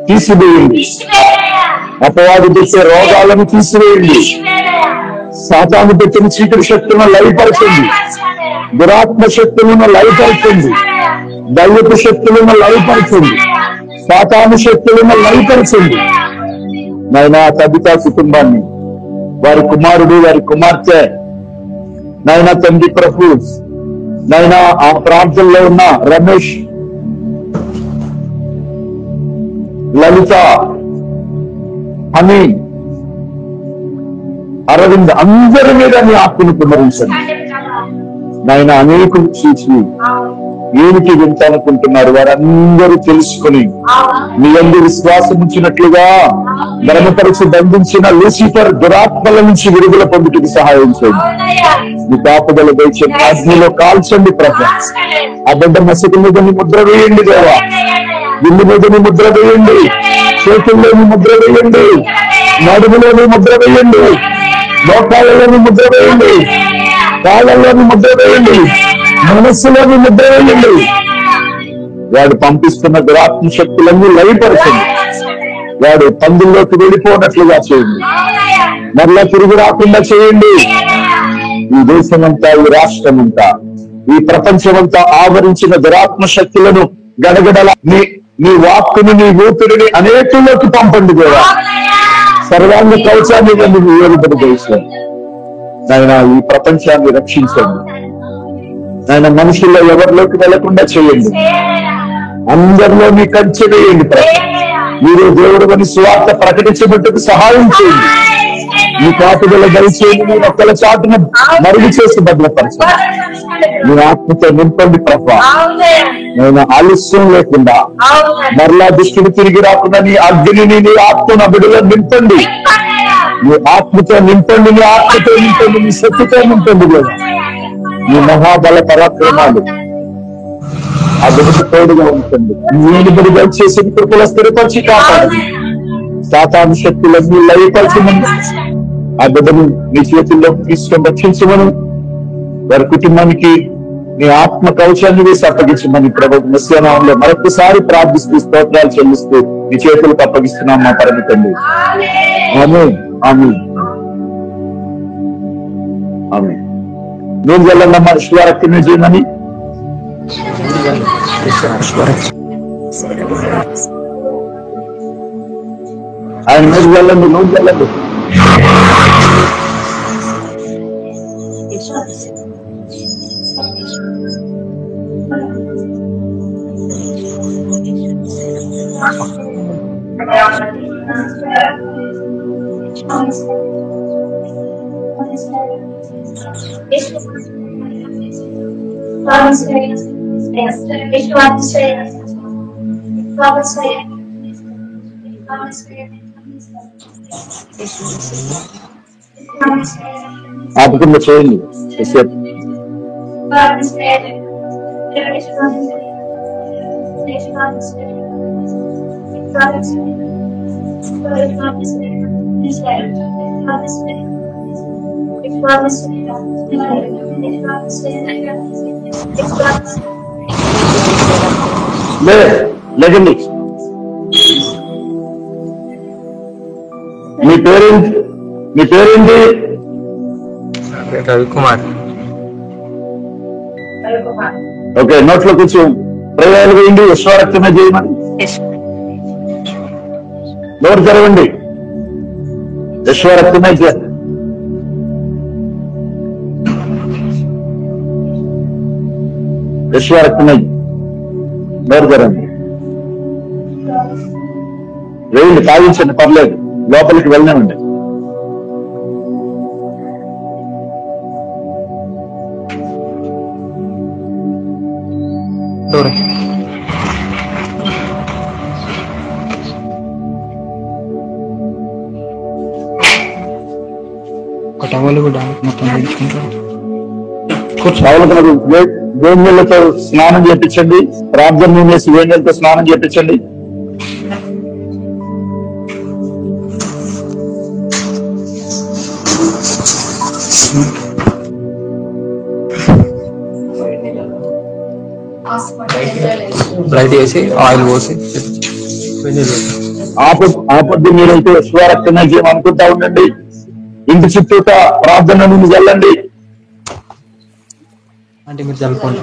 తీసివేయండి, అపవాది పెట్టే రోగాలను తీసివేయండి, సాతాను పెట్టిన చీకటి శక్తులను లయపరచండి, దురాత్మ శక్తులను లయపరచండి, దైవపు శక్తులను లయపరచండి, సాతాను శక్తులను లయపరచండి. నాయనా తబితా కుటుంబాన్ని, వారి కుమారుడు, వారి కుమార్తె, నాయనా తండ్రి ప్రభు, నాయనా ఆ ప్రాంతంలో ఉన్న రమేష్, లలిత, అని అరవింద్, అందరి మీద నీ ఆత్మను కుమరించండి. నాయన అనేకులు చూసి ఏమిటి వింటానుకుంటున్నారు వారందరూ తెలుసుకుని మీ అందరి విశ్వాసం ఉంచినట్లుగా భ్రమపరిచి బంధించిన లూసిఫర్ దురాత్మల నుంచి విడుదల పొందుటకు సహాయం చేయండి. మీ కాపుదల దయచేయండి, అగ్నిలో కాల్చండి ప్రభు. ఆ బిడ్డ మసకి మీద నీ ముద్ర వేయండి దేవా, ఇల్లు మీద నీ ముద్ర వేయండి, చేతుల్లో నీ ముద్ర వేయండి, నడుములో నీ ముద్ర వేయండి, మోకాళ్ళలో నీ ముద్ర వేయండి, కాళ్ళల్లో నీ ముద్ర వేయండి, మనస్సులో నీ ముద్ర వేయండి. వాడు పంపిస్తున్న దురాత్మ శక్తులన్నీ లయపరచండి. వాడు పందుల్లోకి వెళ్ళిపోనట్లుగా చేయండి, మరలా తిరిగి రాకుండా చేయండి. ఈ దేశమంతా, ఈ రాష్ట్రమంతా, ఈ ప్రపంచమంతా ఆవరించిన దురాత్మ శక్తులను గడగడల నీ వాక్కుని, నీ ఊపిరిని అనేకుల్లోకి పంపండి దేవా. సర్వాంగ కవచాన్ని ఏలుబడి చేశాను నాయన. ఈ ప్రపంచాన్ని రక్షించండి నాయన. మనుషుల్లో ఎవరిలోకి వెళ్లకుండా చేయండి, అందరిలో మీ కంచె వేయండి ప్రభు. మీరు దేవుడు అని సువార్త ప్రకటించబట్టుకు సహాయం చేయండి. మీ కాపుదల దయచేయండి, మీ ఒక్కల చాటున మరుగు చేసి భద్రపరచండి. మీ ఆత్మతో నింపండి ప్రభు. నేను ఆలస్యం లేకుండా మరలా దృష్టిని తిరిగి రాకుండా నీ అగ్నిని, నీ ఆత్మను బిడ్డలో నింపండి. మీ ఆత్మతో నింపండి, నీ ఆత్మతో నింపండి, మీ శక్తితో నింపండి లేదు. మీ మహాబల పరాక్రమాలు ఆ బిడ్డకు తోడుగా ఉంటుంది. నేను బిడ్డ చేసి కృపలో స్థిరపరిచి కాపాడండి. సాతాను శక్తులన్నీ లయపరచమని ఆ బిడ్డను మీ చేతుల్లో తీసుకొని రక్షించమని, వారి కుటుంబానికి నీ ఆత్మ కవచాన్ని వేసి అప్పగించమని ప్రభు మధ్యాహ్నంలో మరొకసారి ప్రార్థిస్తూ స్తోత్రాలు చెల్లిస్తూ నీ చేతులకు అప్పగిస్తున్నాం మా పరమ తండ్రి. ఆమేన్, ఆమేన్, ఆమేన్. నేను వెళ్ళండమ్మా విశ్వరక్తిని చేయమని. ఆయన మీరు వెళ్ళండి, నువ్వు వెళ్ళండి. ఆపకుండా చేయండి. లేకండి. మీ పేరేంటి? రవికుమార్. ఓకే, నోట్లో కొంచెం ప్రయోగాలు వేయండి. విశ్వరక్తమే చేయమని నోరు తెరవండి. విశ్వరక్తమే చేయాలి. విశ్వరక్తమే నోరు తెరండి. వేయండి, తాగించండి, పర్లేదు, లోపలికి వెళ్ళనివ్వండి. వేడి నీళ్ళతో స్నానం చేయించండి. ప్రార్థన చేసి వేడి నీళ్ళతో స్నానం చేయించండి. లైట్ వేసి ఆయిల్ పోసి ఆపద్దు మీరైతే విశ్వరక్తమే చేయమనుకుంటా ఉండండి. ఇంటి చుట్టూట ప్రార్థన నుండి వెళ్ళండి. అంటే మీరు చదువుకోండి.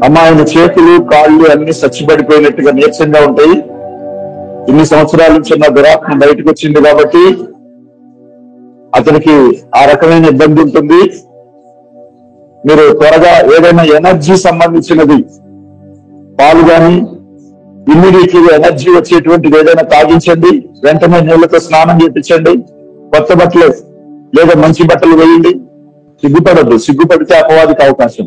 అమ్మ, ఆయన చేతులు కాళ్ళు అన్ని చచ్చిపడిపోయినట్టుగా నీరసంగా ఉంటాయి. ఇన్ని సంవత్సరాల నుంచి నా దురాత్మ బయటకు వచ్చింది కాబట్టి అతనికి ఆ రకమైన ఇబ్బంది ఉంటుంది. మీరు త్వరగా ఏదైనా ఎనర్జీ సంబంధించినది పాలు గాని ఇమ్మీడియట్లీగా ఎనర్జీ వచ్చేటువంటిది ఏదైనా తాగించండి. వెంటనే నీళ్లతో స్నానం చేయించండి. కొత్త బట్టలు లేదా మంచి బట్టలు వేయండి. సిగ్గుపడద్దు. సిగ్గుపడితే అపవాదికి అవకాశం.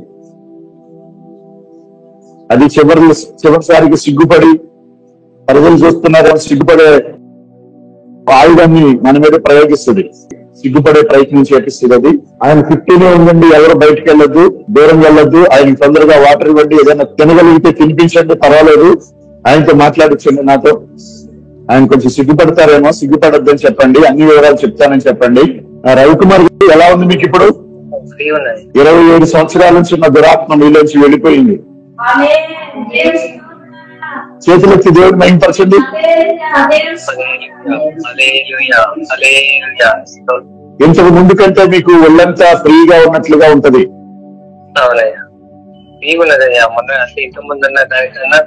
అది చివరిసారికి సిగ్గుపడి ప్రజలు చూస్తున్నారేమో సిగ్గుపడే ఆయుధాన్ని మన మీద ప్రయోగిస్తుంది. సిగ్గుపడే ప్రయత్నం చేపిస్తుంది అది. ఆయన 15 ఉండండి. ఎవరు బయటకు వెళ్ళొద్దు, దూరం వెళ్ళొద్దు. ఆయన తొందరగా వాటర్ ఇవ్వండి. ఏదైనా తినగలిగితే తినిపించండి, పర్వాలేదు. ఆయనతో మాట్లాడించండి నాతో. ఆయన కొంచెం సిగ్గుపడతారేమో, సిగ్గుపడొద్దని చెప్పండి. అన్ని వివరాలు చెప్తానని చెప్పండి. రవికుమార్ గారు ఎలా ఉంది మీకు ఇప్పుడు? 27 సంవత్సరాల నుంచి ఉన్న దురాత్మ మీలోంచి వెళ్ళిపోయింది. చేతులెత్తి దేవుడు మహిమపరచండి. ఇంతకు ముందు కంటే మీకు ఒళ్ళంతా ఫ్రీగా ఉన్నట్లుగా ఉంటది. అవునయ్యా, ఫ్రీగా ఉన్నదయ్యా. మొన్న అంటే ఇంత ముందు ఉన్న దానికన్నా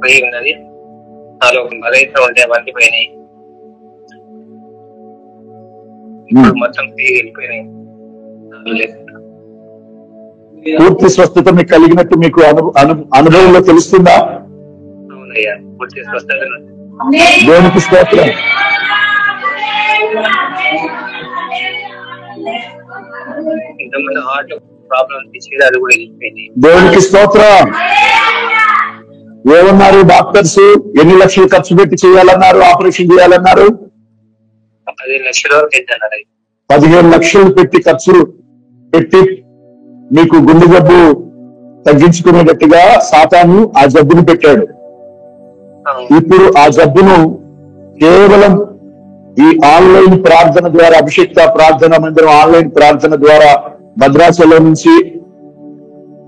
ఫ్రీ ఉన్నది. నాలో బలైతే ఉంటే అవన్నీ పోయినాయి. ఇప్పుడు మొత్తం ఫ్రీ వెళ్ళిపోయినాయి. పూర్తి స్వస్థత మీకు కలిగినట్టు మీకు అనుభవంలో తెలుస్తుందా? అవునయ్యా, పూర్తి స్వస్థత. దేవునికి స్తోత్రం. ఇంతకుముందు హార్ట్ ప్రాబ్లం ఇచ్చేది, అది కూడా వెళ్ళిపోయింది. దేవునికి స్తోత్రం. ఏమన్నారు డాక్టర్స్? ఎన్ని లక్షలు ఖర్చు పెట్టి చేయాలన్నారు? ఆపరేషన్ చేయాలన్నారు? 15 లక్షల వరకు అన్నారు. 15 లక్షలు ఖర్చు పెట్టి మీకు గుండె జబ్బు తగ్గించుకునేటట్టుగా సాతాను ఆ జబ్బును పెట్టాడు. ఇప్పుడు ఆ జబ్బును కేవలం ఈ ఆన్లైన్ ప్రార్థన ద్వారా, అభిషేక్త ప్రార్థన మందిరం ఆన్లైన్ ప్రార్థన ద్వారా భద్రాచలం నుంచి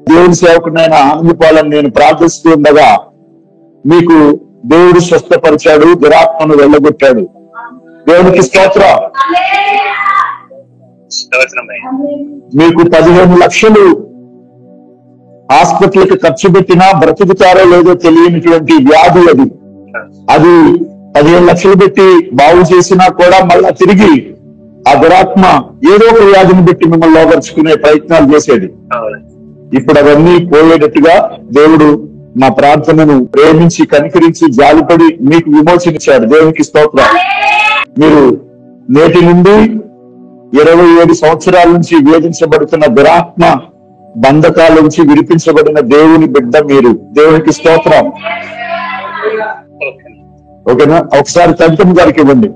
దేవుని సేవకునైన ఆనందపాలని నేను ప్రార్థిస్తూ ఉండగా మీకు దేవుడు స్వస్థపరిచాడు, దురాత్మను వెళ్ళగొట్టాడు. దేవునికి స్తోత్రం. మీకు 15 లక్షలు హాస్పిటల్కి ఖర్చు పెట్టినా బ్రతుకుతారో లేదో తెలియనిటువంటి వ్యాధి అది. అది 15 లక్షలు పెట్టి బాగు చేసినా కూడా మళ్ళా తిరిగి ఆ దురాత్మ ఏదో ఒక వ్యాధిని పెట్టి మిమ్మల్ని లోపరుచుకునే ప్రయత్నాలు చేసేది. ఇప్పుడు అవన్నీ పోయేటట్టుగా దేవుడు మా ప్రార్థనను ప్రేమించి కనికరించి జాలిపడి మీకు విమోచనిచ్చాడు. దేవునికి స్తోత్రం. మీరు నేటి నుండి 27 సంవత్సరాల నుంచి వేధించబడుతున్న దురాత్మ బంధకాల నుంచి విడిపించబడిన దేవుని బిడ్డ మీరు. దేవునికి స్తోత్రం. ఓకేనా? ఒకసారి కవితమ్మ గారికి ఇవ్వండి.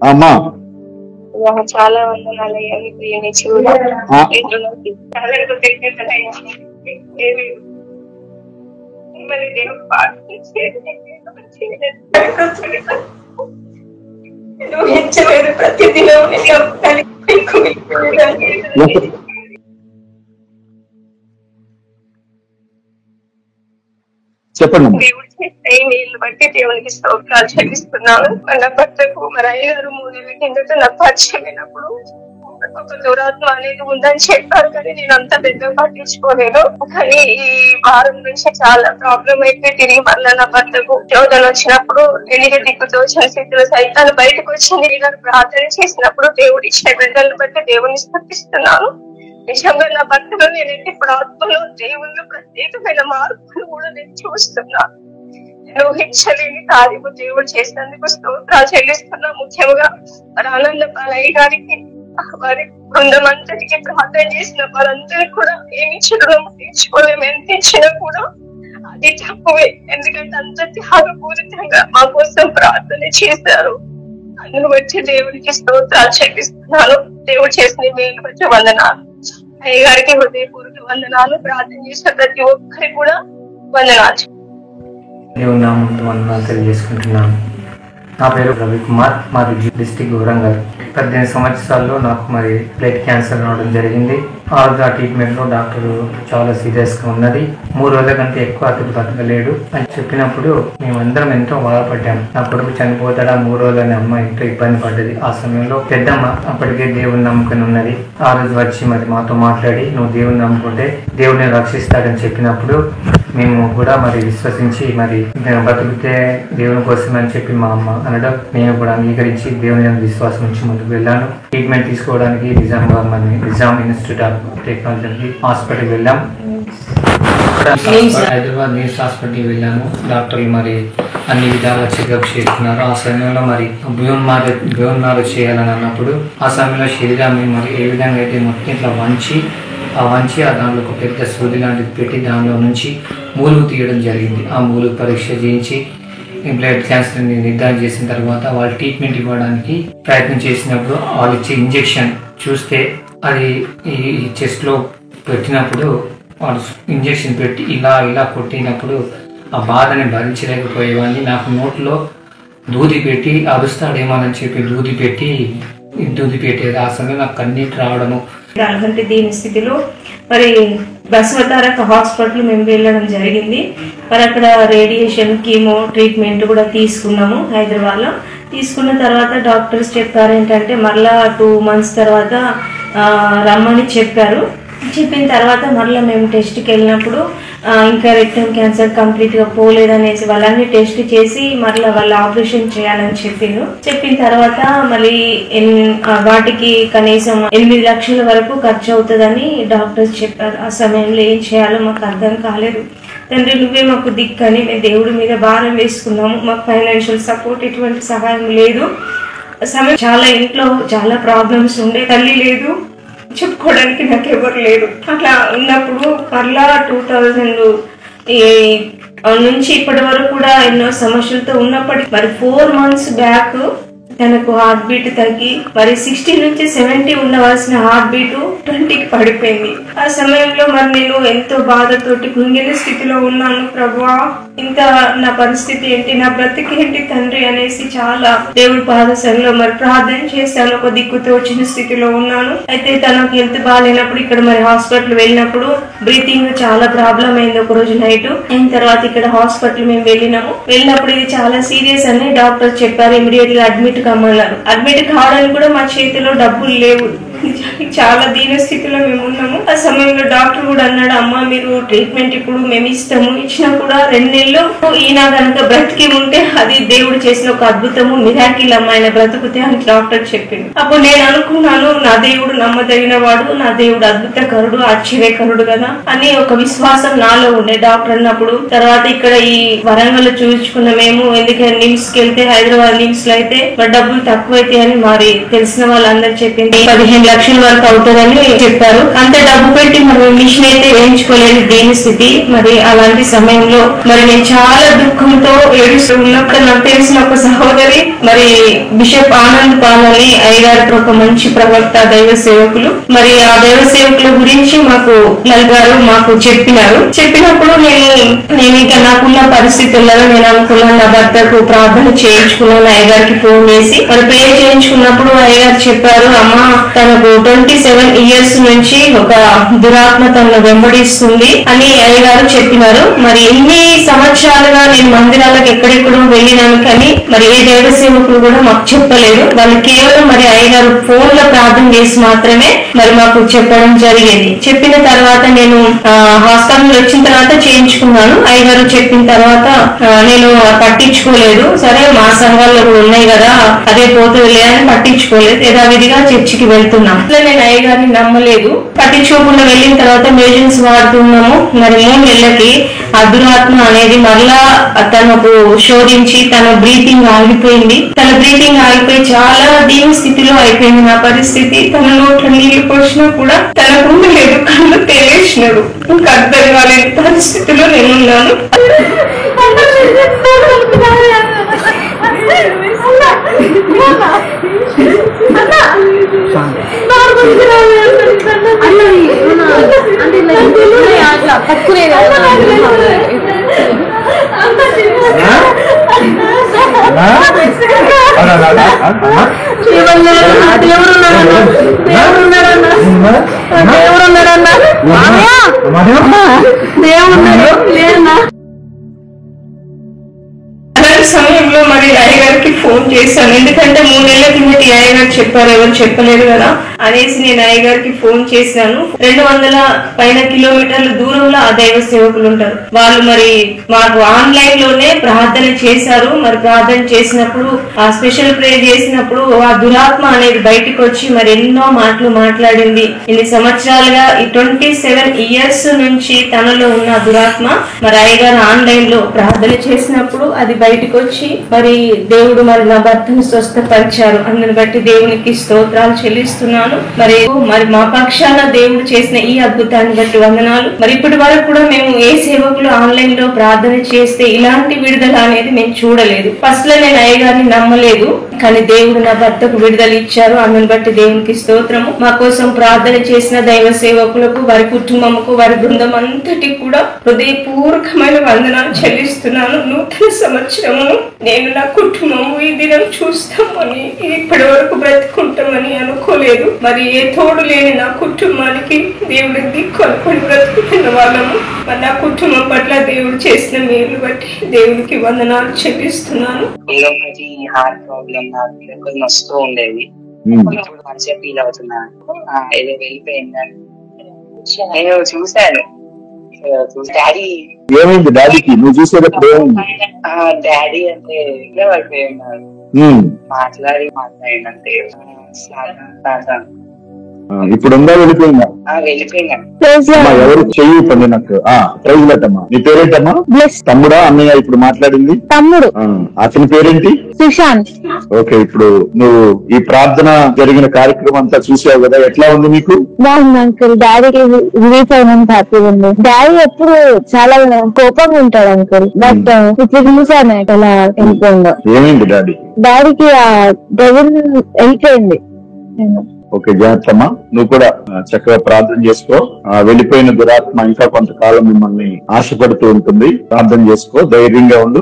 అమ్మా చాలా వందనాలు అయ్యా, మీ ప్రియనిచ్చి కూడా మరి దేవుడు ఊహించలేదు. ప్రతిదినం చెప్పండి. దేవుడు చేస్తే నీళ్లు బట్టి దేవునికి స్తోత్రాలు చెల్లిస్తున్నాను. మన భర్తకు మరి 5-6 మూడేళ్ల కిందట నా పరిచయమైనప్పుడు ఒక దురాత్మ అనేది ఉందని చెప్పారు, కానీ నేను అంత పెద్దగా పట్టించుకోలేదు. కానీ ఈ వారం నుంచి చాలా ప్రాబ్లం అయితే తిరిగి మళ్ళీ నా భర్తకు శోధన వచ్చినప్పుడు ఎన్నిక దిక్కుతో స్థితిలో సైతాన్ని బయటకు వచ్చింది. నేను ప్రార్థన చేసినప్పుడు దేవుడు ఇచ్చిన బిడ్డలను బట్టి దేవుని స్థుతిస్తున్నాను. నిజంగా నా భర్తలో నేనైతే ఇప్పుడు ఆత్మలో దేవుళ్ళు ప్రత్యేకమైన మార్పులు కూడా నేను చూస్తున్నాను. ఊహించలేని కార్యము దేవుడు చేసినందుకు స్తోత్రాలు చెల్లిస్తున్నా. ముఖ్యంగా మరి ఆనందపాలయ్య గారికి వారి బృందం అంతటికి ప్రార్థన చేసిన వారందరూ కూడా ఏమి ఇచ్చడం తీర్చుకోలేము, ఎంత ఇచ్చినా కూడా అది తక్కువే. ఎందుకంటే అంత త్యాగపూరితంగా మా కోసం ప్రార్థన చేశారు. అందును వచ్చి దేవుడికి స్తోత్రాలు చెల్లిస్తున్నాను. దేవుడు చేసిన మేలు వచ్చి వందనాలు. అయ్య గారికి హృదయపూర్వక వందనాలు. ప్రార్థన చేసిన ప్రతి ఒక్కరికి కూడా వందనాలు. దేవుని నామంతో వందనాలు తెలియజేసుకుంటున్నాను. నా పేరు రవికుమార్, మాది డిస్టిక్ వరంగల్. 18 సంవత్సరాల్లో నాకు మరి బ్లడ్ క్యాన్సర్ రావడం జరిగింది. ఆ ట్రీట్మెంట్ లో డాక్టర్ చాలా సీరియస్ గా ఉన్నది, 3 రోజుల కంటే ఎక్కువ అతడు బతకలేడు అని చెప్పినప్పుడు మేమందరం ఎంతో బాధపడ్డాం. నా కొడుకు చనిపోతాడా 3 రోజులని అమ్మ ఎంతో ఇబ్బంది పడ్డది. ఆ సమయంలో పెద్దమ్మ అప్పటికే దేవుని నమ్ముకుని ఉన్నది. ఆ రోజు వచ్చి మరి మాతో మాట్లాడి నువ్వు దేవుని నమ్ముకుంటే దేవుడిని రక్షిస్తాడని చెప్పినప్పుడు మేము కూడా మరి విశ్వసించి మరి బతుకుతే దేవుని కోసం అని చెప్పి మా అమ్మ అనడం నేను కూడా అంగీకరించి దేవుని విశ్వాసం నుంచి ముందుకు వెళ్ళాను. ట్రీట్మెంట్ తీసుకోవడానికి నిజాం ఇన్స్టిట్యూట్ ఆఫ్ టెక్నాలజీ హాస్పిటల్కి వెళ్ళాం. హైదరాబాద్ నీమ్స్ హాస్పిటల్కి వెళ్ళాము. డాక్టర్లు మరి అన్ని విధాలుగా చెకప్ చేస్తున్నారు. ఆ సమయంలో మరి బోన్ మ్యారో చేయాలని అన్నప్పుడు ఆ సమయంలో శరీరాన్ని మరి ఏ విధంగా అయితే మొత్తం ఇట్లా వంచి దాంట్లో ఒక పెద్ద సూది లాంటిది పెట్టి దానిలో నుంచి మూలుగు తీయడం జరిగింది. ఆ మూలుగు పరీక్ష చేయించి బ్లడ్ క్యాన్సర్ని నిర్ధారణ చేసిన తర్వాత వాళ్ళు ట్రీట్మెంట్ ఇవ్వడానికి ప్రయత్నం చేసినప్పుడు వాళ్ళు ఇచ్చే ఇంజెక్షన్ చూస్తే అది ఈ చెస్ట్లో పెట్టినప్పుడు వాళ్ళు ఇంజెక్షన్ పెట్టి ఇలా కొట్టినప్పుడు ఆ బాధని భరించలేకపోయేవాడిని. నాకు నోట్లో దూది పెట్టి అరుస్తాడేమోనని చెప్పి దూది పెట్టేది. ఆ సమయం నాకు కన్నీటి రావడము. అలాంటి దీని స్థితిలో మరి బసవతారక హాస్పిటల్ మేము వెళ్ళడం జరిగింది. మరి అక్కడ రేడియేషన్ కీమో ట్రీట్మెంట్ కూడా తీసుకున్నాము హైదరాబాద్లో. తీసుకున్న తర్వాత డాక్టర్స్ చెప్పారు ఏంటంటే మరలా 2 months తర్వాత రమ్మని చెప్పారు. చెప్పిన తర్వాత మరలా మేము టెస్ట్కి వెళ్ళినప్పుడు ఇంకా రెక్టమ్ క్యాన్సర్ కంప్లీట్గా పోలేదనేసి వాళ్ళని టెస్ట్ చేసి మరలా వాళ్ళు ఆపరేషన్ చేయాలని చెప్పిన తర్వాత మళ్ళీ వాటికి కనీసం 8 లక్షల వరకు ఖర్చు అవుతుందని డాక్టర్స్ చెప్పారు. ఆ సమయంలో ఏం చేయాలో మాకు అర్థం కాలేదు. తండ్రి నువ్వే మాకు దిక్కని మేము దేవుడి మీద భారం వేసుకున్నాము. మాకు ఫైనాన్షియల్ సపోర్ట్ ఎటువంటి సహాయం లేదు. సమయం చాలా ఇంట్లో చాలా ప్రాబ్లమ్స్ ఉండే, తల్లి లేదు, చెప్పుకోవడానికి నాకు ఎవరు లేరు. అట్లా ఉన్నప్పుడు మరలా 2000 నుంచి ఇప్పటి వరకు కూడా ఎన్నో సమస్యలతో ఉన్నప్పటికీ మరి 4 months బ్యాక్ తనకు హార్ట్ బీట్ తగ్గి మరి 60 నుంచి 70 ఉండవలసిన హార్ట్ బీట్ 20కి పడిపోయింది. ఆ సమయంలో మరి నేను ఎంతో బాధతోటి కుంగిన స్థితిలో ఉన్నాను. ప్రభువా ఇంత నా పరిస్థితి ఏంటి, నా బ్రతికి ఏంటి తండ్రి అనేసి చాలా దేవుడి పాదశంలో మరి ప్రార్థన చేశాను. ఒక దిక్కుతో వచ్చిన స్థితిలో ఉన్నాను. అయితే తనకు హెల్త్ బాగాలేనప్పుడు ఇక్కడ మరి హాస్పిటల్ వెళ్ళినప్పుడు బ్రీతింగ్ చాలా ప్రాబ్లం అయింది. ఒక రోజు నైట్ అయిన తర్వాత ఇక్కడ హాస్పిటల్ మేము వెళ్ళినప్పుడు ఇది చాలా సీరియస్ అని డాక్టర్ చెప్పారు. ఇమీడియట్ గా అడ్మిట్ కమ్మన్నారు. అడ్మిట్ కావడానికి కూడా మా చేతిలో డబ్బులు లేవు. చాలా దీన స్థితిలో మేము ఉన్నాము. ఆ సమయంలో డాక్టర్ కూడా అన్నాడు, అమ్మ మీరు ట్రీట్మెంట్ ఇప్పుడు మేము ఇచ్చినా కూడా 2 సమయంలో ఈయన కనుక బ్రతికి ఉంటే అది దేవుడు చేసిన ఒక అద్భుతము, మిరాకిల్ అమ్మాయిన బ్రతుకుతే అని డాక్టర్ చెప్పింది. అప్పుడు నేను అనుకున్నాను, నా దేవుడు నమ్మదగిన వాడు, నా దేవుడు అద్భుతకరుడు, ఆశ్చర్యకరుడు కదా అని ఒక విశ్వాసం నాలో ఉండే డాక్టర్ అన్నప్పుడు. తర్వాత ఇక్కడ ఈ వరంగల్ చూపించుకున్న మేము, ఎందుకంటే నిమ్స్ కి వెళ్తే హైదరాబాద్ నిమ్స్ లో అయితే మరి డబ్బులు తక్కువైతే అని మరి తెలిసిన వాళ్ళందరూ చెప్పింది 15 లక్షల వరకు అవుతుందని చెప్పారు. అంత డబ్బు పెట్టి మరి మిషన్ అయితే వేయించుకోలేని దేని స్థితి. మరి అలాంటి సమయంలో మరి నేను చాలా దుఃఖంతో ఏడుస్తూ ఉన్నప్పుడు నాకు తెలిసిన ఒక సహోదరి మరి బిషప్ ఆనంద్ పాల్ అని అయ్యగారు ఒక మంచి ప్రవక్త, దైవ సేవకులు, మరి ఆ దైవ సేవకుల గురించి మాకు నలుగారు మాకు చెప్పినప్పుడు నేను ఇంకా నాకున్న పరిస్థితుల్లో నేను అనుకున్నాను, నా భర్తకు ప్రార్థన చేయించుకున్నాను. అయ్యగారికి ఫోన్ చేసి మరి ప్రేయర్ చేయించుకున్నప్పుడు అయ్యగారు చెప్పారు, అమ్మ తనకు 27 ఇయర్స్ నుంచి ఒక దురాత్మ తనను వెంబడిస్తుంది అని అయ్యగారు చెప్పినారు. మరి ఎన్ని సంవత్సరాలుగా నేను మందిరాలకు ఎక్కడెక్కడో వెళ్ళినాను, కానీ మరి ఏ దైవ సేవకులు కూడా మాకు చెప్పలేదు. వాళ్ళు కేవలం మరి అయ్యగారు ఫోన్ లో ప్రార్థన చేసి మాత్రమే మరి మాకు చెప్పడం జరిగేది. చెప్పిన తర్వాత నేను హాస్పిటల్ వచ్చిన తర్వాత చేయించుకున్నాను. అయ్యగారు చెప్పిన తర్వాత నేను పట్టించుకోలేదు. సరే మా సంఘాల్లో ఉన్నాయి కదా, అదే పోతుంది అని పట్టించుకోలేదు. యథావిధిగా చర్చికి వెళ్తున్నాం. అట్లా నేను అయ్యగారిని నమ్మలేదు. పట్టించుకోకుండా వెళ్ళిన తర్వాత మెడిసిన్స్ వాడుతున్నాము. మరి 3 నెలలకి ఆ దురాత్మ అనేది మరలా తనకు శోధించి తన బ్రీతింగ్ ఆగిపోయింది. తన బ్రీతింగ్ ఆగిపోయి చాలా దీని స్థితిలో అయిపోయింది నా పరిస్థితి. తన నోట్లో నీళ్లు పోసినా కూడా తనకు లేదు, కళ్ళు తేలేసినాడు. ఇంకా అర్థం కాలేని పరిస్థితిలో నేనున్నాను. సమయంలో మరి అయ్యగారికి ఫోన్ చేశాను. ఎందుకంటే 3 నెలల కిందటి అయ్యగారు చెప్పారు, ఎవరు చెప్పలేదు కదా అనేసి నేను అయ్యగారికి ఫోన్ చేశాను. 200 పైన కిలోమీటర్ల దూరంలో ఆ దైవ సేవకులు ఉంటారు. వాళ్ళు మరి మాకు ఆన్లైన్ లోనే ప్రార్థన చేశారు. మరి ప్రార్థన చేసినప్పుడు ఆ స్పెషల్ ప్రేయర్ చేసినప్పుడు ఆ దురాత్మ అనేది బయటకు వచ్చి మరి ఎన్నో మాటలు మాట్లాడింది. ఇన్ని సంవత్సరాలుగా ఈ 27 ఇయర్స్ నుంచి తనలో ఉన్న దురాత్మ మరి అయ్యగారు ఆన్లైన్ లో ప్రార్థన చేసినప్పుడు అది బయటకు వచ్చి మరి దేవుడు మరి నా భర్తను స్వస్థపరిచారు. అందుని బట్టి దేవునికి స్తోత్రాలు చెల్లిస్తున్నాను. మరి మా పక్షాన దేవుడు చేసిన ఈ అద్భుతాన్ని బట్టి వందనాలు. మరి ఇప్పటి వరకు కూడా మేము ఏ సేవకులు ఆన్లైన్ లో ప్రార్థన చేస్తే ఇలాంటి విడుదల అనేది మేము చూడలేదు. ఫస్ట్ లో నేను అయ్యగారిని నమ్మలేదు, కానీ దేవుడు నా భర్తకు విడుదల ఇచ్చారు. అందుని బట్టి దేవునికి స్తోత్రము. మా కోసం ప్రార్థన చేసిన దైవ సేవకులకు, వారి కుటుంబముకు, వారి బృందం అంతటికి కూడా హృదయపూర్వకమైన వందనాలు చెల్లిస్తున్నాను. నూతన సంవత్సరము నేను నా కుటుంబము ఈ దినం చూస్తామని, ఇప్పటి వరకు బ్రతుకుంటామని అనుకోలేదు. మరి ఏ తోడు లేని నా కుటుంబానికి దేవుడి దిక్కు అనుకుని బ్రతుకుతున్న వాళ్ళము. మరి నా కుటుంబం పట్ల దేవుడు చేసిన మేలు బట్టి దేవుడికి వందనాలు చెల్లిస్తున్నాను. హార్ట్ ప్రాబ్లం నాకు వస్తూ ఉండేది. మంచిగా ఫీల్ అవుతున్నాను. ఏదో వెళ్ళిపోయిందని నేను చూశాను. డాడీ ఏమైంది? డాడీకి నువ్వు చూసేటప్పుడు డాడీ అంటే ఇట్లా పడిపోయి ఉన్నారు. మాట్లాడినంటే ఇప్పుడు ఉందా, వెళ్ళిపోయిందా? ఎవరు చెయ్యి పండి నాకు. ప్రైజ్ లెట్టమ్మా. నీ పేరేంటమ్మా? తమ్ముడా అన్నయ్య ఇప్పుడు మాట్లాడింది? తమ్ముడు. అతని పేరేంటి? సుశాంత్. ఓకే, ఇప్పుడు నువ్వు ఈ ప్రార్థన జరిగిన కార్యక్రమం అంతా చూసావు కదా, ఎట్లా ఉంది నీకు? బాగుంది అంకుల్. డాడీకి రిలీఫ్ అయినంత హ్యాపీగా ఉంది. డాడీ ఎప్పుడు చాలా కోపంగా ఉంటాడు అంకుల్, బట్ ఇప్పుడు చూసాను ఎలా వెళ్ళిపోయిందో. ఏమైంది డాడీ? డాడీకి ఆ డెవిల్ వెళ్ళిపోయింది. ఓకే, జాగ్రత్తమ్మా. నువ్వు కూడా చక్కగా ప్రార్థన చేసుకో. వెళ్ళిపోయిన దురాత్మ ఇంకా కొంతకాలం మిమ్మల్ని ఆశపడుతూ ఉంటుంది. ప్రార్థన చేసుకో, ధైర్యంగా ఉండు.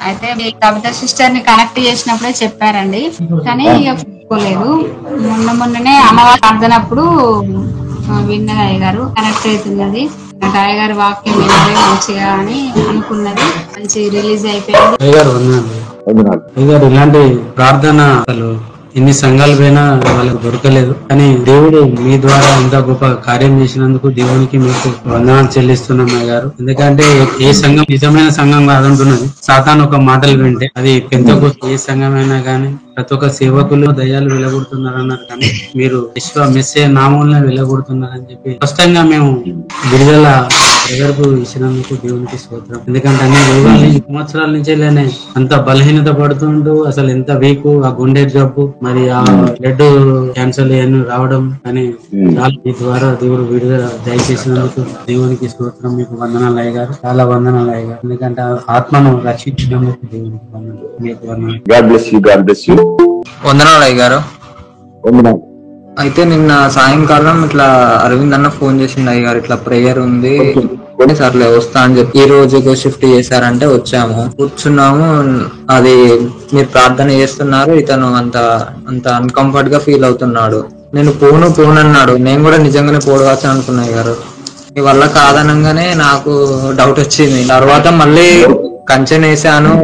అయితే కవిత సిస్టర్ ని కనెక్ట్ చేసినప్పుడే చెప్పారండి, కానీ ఒప్పుకోలేదు. మొన్ననే అమ్మవారి ప్రార్థనప్పుడు విన్నది అయ్యగారు కనెక్ట్ అవుతున్నది. అయ్యగారు వాక్యం విన్నది మంచిగా అని అనుకున్నది. మంచి రిలీజ్ అయిపోయింది. అయ్యగారు ఇలాంటి ప్రార్థన అసలు ఎన్ని సంఘాలు పోయినా వాళ్ళకు దొరకలేదు. కానీ దేవుడు మీ ద్వారా ఇంత గొప్ప కార్యం చేసినందుకు దేవునికి మీకు వందనాలు చెల్లిస్తున్నాం గారు. ఎందుకంటే ఏ సంఘం నిజమైన సంఘం కాదంటున్నది సాతాను ఒక మాటలు వింటే. అది పెంతెకోస్తు ఏ సంఘమైనా గానీ ప్రతి ఒక్క సేవకులు దయ్యాలు వెళ్ళగొడుతున్నారు అన్నారు, కానీ మీరు మెస్సే నామంలో వెళ్ళగొడుతున్నారని చెప్పి స్పష్టంగా మేము విడుదల ఎవరికి ఇచ్చినందుకు దేవునికి స్తోత్రం. ఎందుకంటే అన్ని రోగాలు సంవత్సరాల నుంచే లేనే అంత బలహీనత పడుతుంటూ అసలు ఎంత వీక్, ఆ గుండె జబ్బు మరి ఆ బ్లడ్ క్యాన్సర్ ఇవన్నీ రావడం, కానీ చాలా మీ ద్వారా దేవుడు విడుదల దయచేసినందుకు దేవునికి స్తోత్రం. మీకు వందనాలు అయ్యగారు, చాలా వందనాలు అయ్యగారు. ఎందుకంటే ఆత్మను రక్షించినందుకు దేవునికి వందనాలు. మీకు వందనాలు. వందనాలు అయ్యగారు. అయితే నిన్న సాయంకాలం ఇట్లా అరవింద్ అన్న ఫోన్ చేసిండు అయ్యగారు, ఇట్లా ప్రేయర్ ఉంది సర్లే వస్తా అని చెప్పి ఈ రోజుకు షిఫ్ట్ చేశారంటే వచ్చాము, కూర్చున్నాము. అది మీరు ప్రార్థన చేస్తున్నారు, ఇతను అంత అన్కంఫర్ట్ గా ఫీల్ అవుతున్నాడు. నేను పోను అన్నాడు. నేను కూడా నిజంగానే పోడవచ్చు అనుకున్నా గారు. మీ వల్ల కాదనంగానే నాకు డౌట్ వచ్చింది. తర్వాత మళ్ళీ కంచెన్ వేసాను,